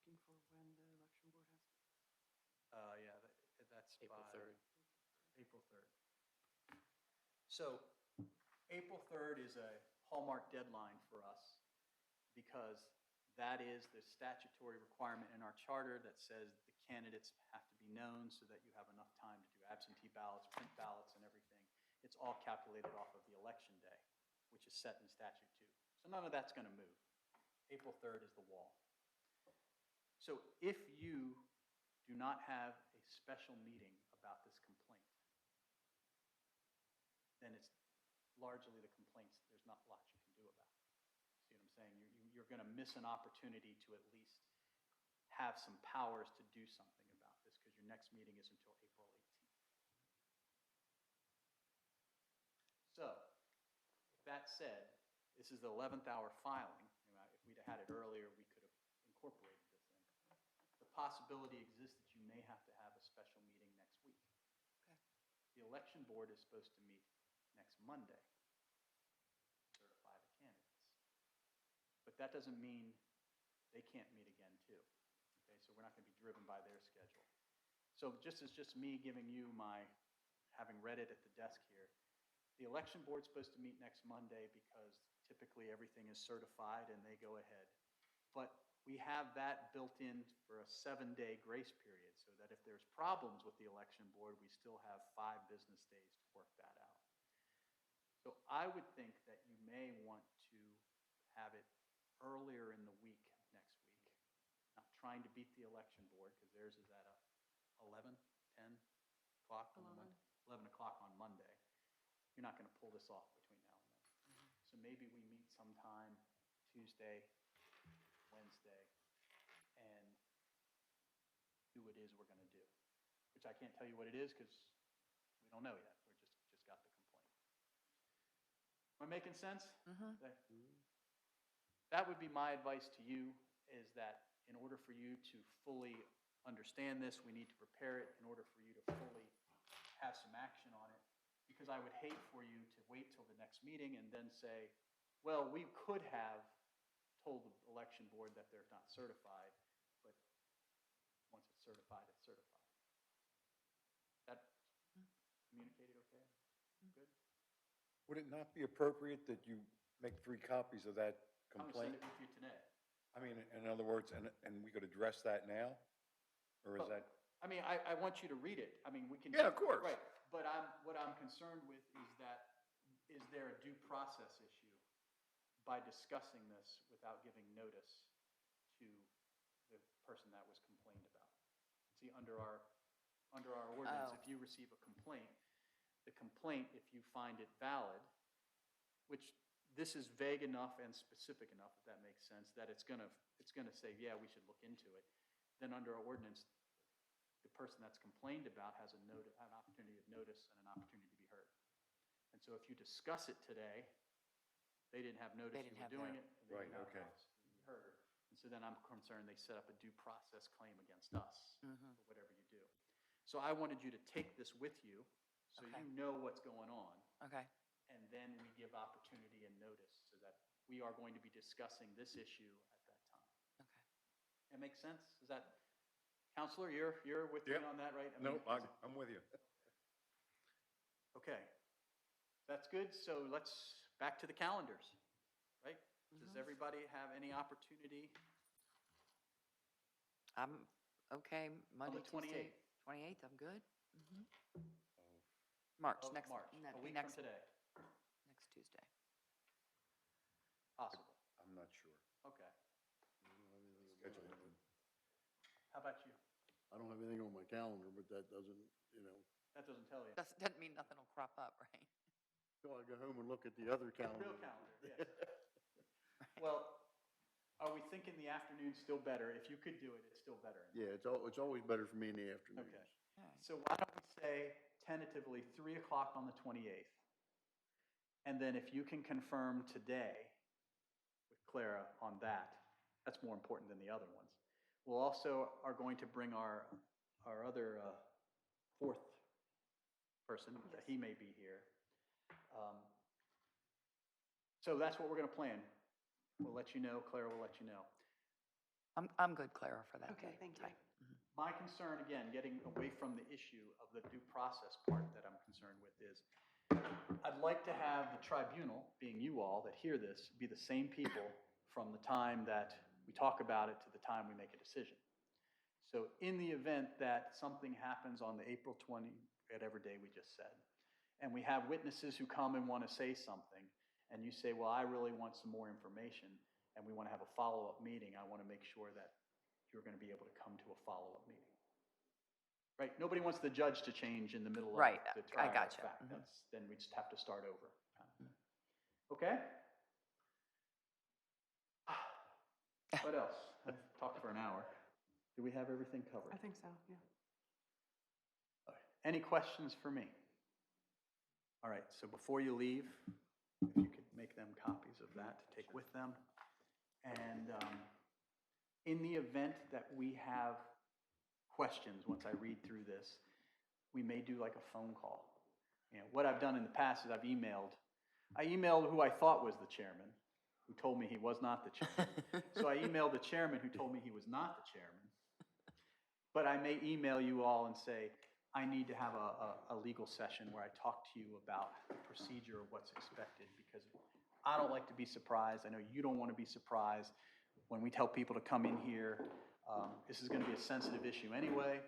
Looking for when the election board has to. Yeah, that's April by 3rd. April 3rd. So, April 3rd is a hallmark deadline for us because that is the statutory requirement in our charter that says the candidates have to be known so that you have enough time to do absentee ballots, print ballots, and everything. It's all calculated off of the election day, which is set in statute too. So none of that's going to move. April 3rd is the wall. So if you do not have a special meeting about this complaint, then it's largely the complaints, there's not much you can do about it. See what I'm saying? You're going to miss an opportunity to at least have some powers to do something about this because your next meeting is until April 18th. So, that said, this is the 11th hour filing. If we'd have had it earlier, we could have incorporated this in. The possibility exists that you may have to have a special meeting next week. Okay. The election board is supposed to meet next Monday, certify the candidates. But that doesn't mean they can't meet again too. Okay, so we're not going to be driven by their schedule. So just as just me giving you having read it at the desk here, the election board's supposed to meet next Monday because typically everything is certified and they go ahead. But we have that built in for a 7-day grace period so that if there's problems with the election board, we still have 5 business days to work that out. So I would think that you may want to have it earlier in the week next week. Not trying to beat the election board because theirs is at 11, 10 o'clock on Monday. 11 o'clock on Monday. You're not going to pull this off between now and then. So maybe we meet sometime Tuesday, Wednesday, and do what it is we're going to do. Which I can't tell you what it is because we don't know yet. We're just got the complaint. Am I making sense? That would be my advice to you, is that in order for you to fully understand this, we need to prepare it in order for you to fully have some action on it. Because I would hate for you to wait till the next meeting and then say, well, we could have told the election board that they're not certified, but once it's certified, it's certified. That communicated okay? Good? Would it not be appropriate that you make 3 copies of that I'm going to send complaint? it with you today. I mean, in other words, and we could address that now? Or is Well, that, I mean, I want you to read it. I mean, we can. Yeah, of course. Right, but what I'm concerned with is that, is there a due process issue by discussing this without giving notice to the person that was complained about? See, under our ordinance, Oh. if you receive a complaint, the complaint, if you find it valid, which this is vague enough and specific enough, if that makes sense, that it's gonna say, yeah, we should look into it, then under our ordinance, the person that's complained about has an opportunity of notice and an opportunity to be heard. And so if you discuss it today, they didn't have notice They you didn't were have doing no- it. and they Right, didn't have okay. an opportunity to be heard. And so then I'm concerned they set up a due process claim against us Mhm. for whatever you do. So I wanted you to take this with you, so Okay. you know what's going on, Okay, and then we give opportunity and notice so that we are going to be discussing this issue at that time. okay. That makes sense? Is that, Counselor, you're with me Yep. on that, right? I No, mean, I'm with you. Okay. That's good. So back to the calendars, right? Does Mhm. everybody have any opportunity? I'm, okay, Monday, the Tuesday. 28th. 28th, I'm good. March, Of next, March, ne- a week from next, today, next Tuesday. possible. I'm not sure. Okay. Schedule it. How about you? I don't have anything on my calendar, but that doesn't, That doesn't tell you. Doesn't mean nothing will crop up, right? till I go home and look at the other calendar. Real calendar, yes. Well, are we thinking the afternoon's still better? If you could do it, it's still better. Yeah, it's always better for me in the afternoons. Okay. All right. So why don't we say tentatively 3 o'clock on the 28th? And then if you can confirm today with Clara on that, that's more important than the other ones. We'll also are going to bring our other fourth person, that he may be here. So that's what we're going to plan. We'll let you know, Clara will let you know. I'm good, Clara, for that Okay, day. thank you. Tight. My concern, again, getting away from the issue of the due process part that I'm concerned with is, I'd like to have the tribunal, being you all that hear this, be the same people from the time that we talk about it to the time we make a decision. So in the event that something happens on the April 20, whatever day we just said, and we have witnesses who come and want to say something, and you say, well, I really want some more information, and we want to have a follow-up meeting, I want to make sure that you're going to be able to come to a follow-up meeting. Right? Nobody wants the judge to change in the middle of Right, the I trial of gotcha. fact. Mhm. Then we just have to start over. Okay? What else? I've talked for an hour. Do we have everything covered? I think so, yeah. Any questions for me? All right, so before you leave, if you could make them copies of that to take with them. And in the event that we have questions, once I read through this, we may do like a phone call. You know, what I've done in the past is I emailed who I thought was the chairman, who told me he was not the chairman. So I emailed the chairman who told me he was not the chairman. But I may email you all and say, I need to have a legal session where I talk to you about the procedure of what's expected, because I don't like to be surprised. I know you don't want to be surprised when we tell people to come in here. This is going to be a sensitive issue anyway.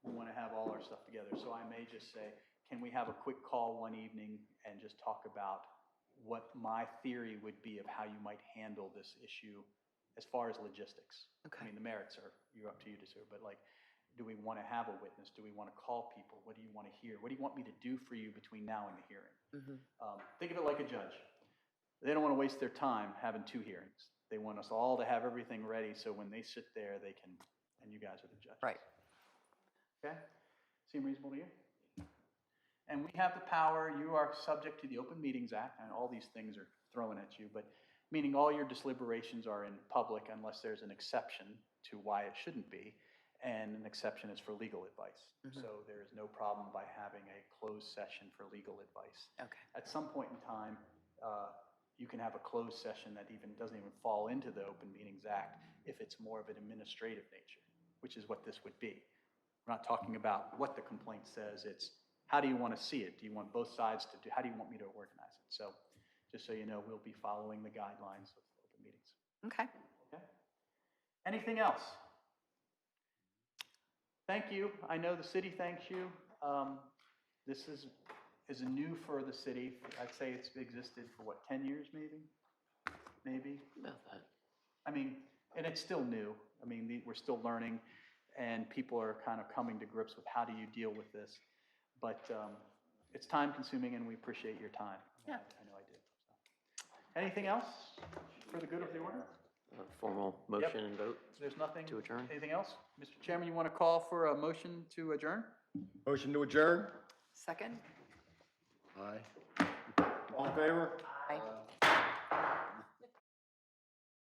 We want to have all our stuff together. So I may just say, can we have a quick call one evening and just talk about what my theory would be of how you might handle this issue as far as logistics? Okay. I mean, the merits are, you're up to you to say, but like, do we want to have a witness? Do we want to call people? What do you want to hear? What do you want me to do for you between now and the hearing? Think of it like a judge. They don't want to waste their time having 2 hearings. They want us all to have everything ready so when they sit there, they can, and you guys are the judges. Right. Okay? Seem reasonable to you? And we have the power, you are subject to the Open Meetings Act, and all these things are thrown at you, but meaning all your deliberations are in public unless there's an exception to why it shouldn't be, and an exception is for legal advice. So there is no problem by having a closed session for legal advice. Okay. At some point in time, you can have a closed session that doesn't even fall into the Open Meetings Act if it's more of an administrative nature, which is what this would be. We're not talking about what the complaint says, it's how do you want to see it? Do you want both sides to do, how do you want me to organize it? So just so you know, we'll be following the guidelines of open meetings. Okay. Okay? Anything else? thank you. I know the city thanks you. This is new for the city. I'd say it's existed for what, 10 years maybe? Maybe? About that. I mean, and it's still new. I mean, we're still learning, and people are kind of coming to grips with how do you deal with this. But it's time consuming, and we appreciate your time. Yeah. I know I did. So. Anything else for the good of the order? Formal motion and vote. There's nothing? To adjourn. Anything else? Mr. Chairman, you want to call for a motion to adjourn? Motion to adjourn? Second? Aye. All in favor? Aye.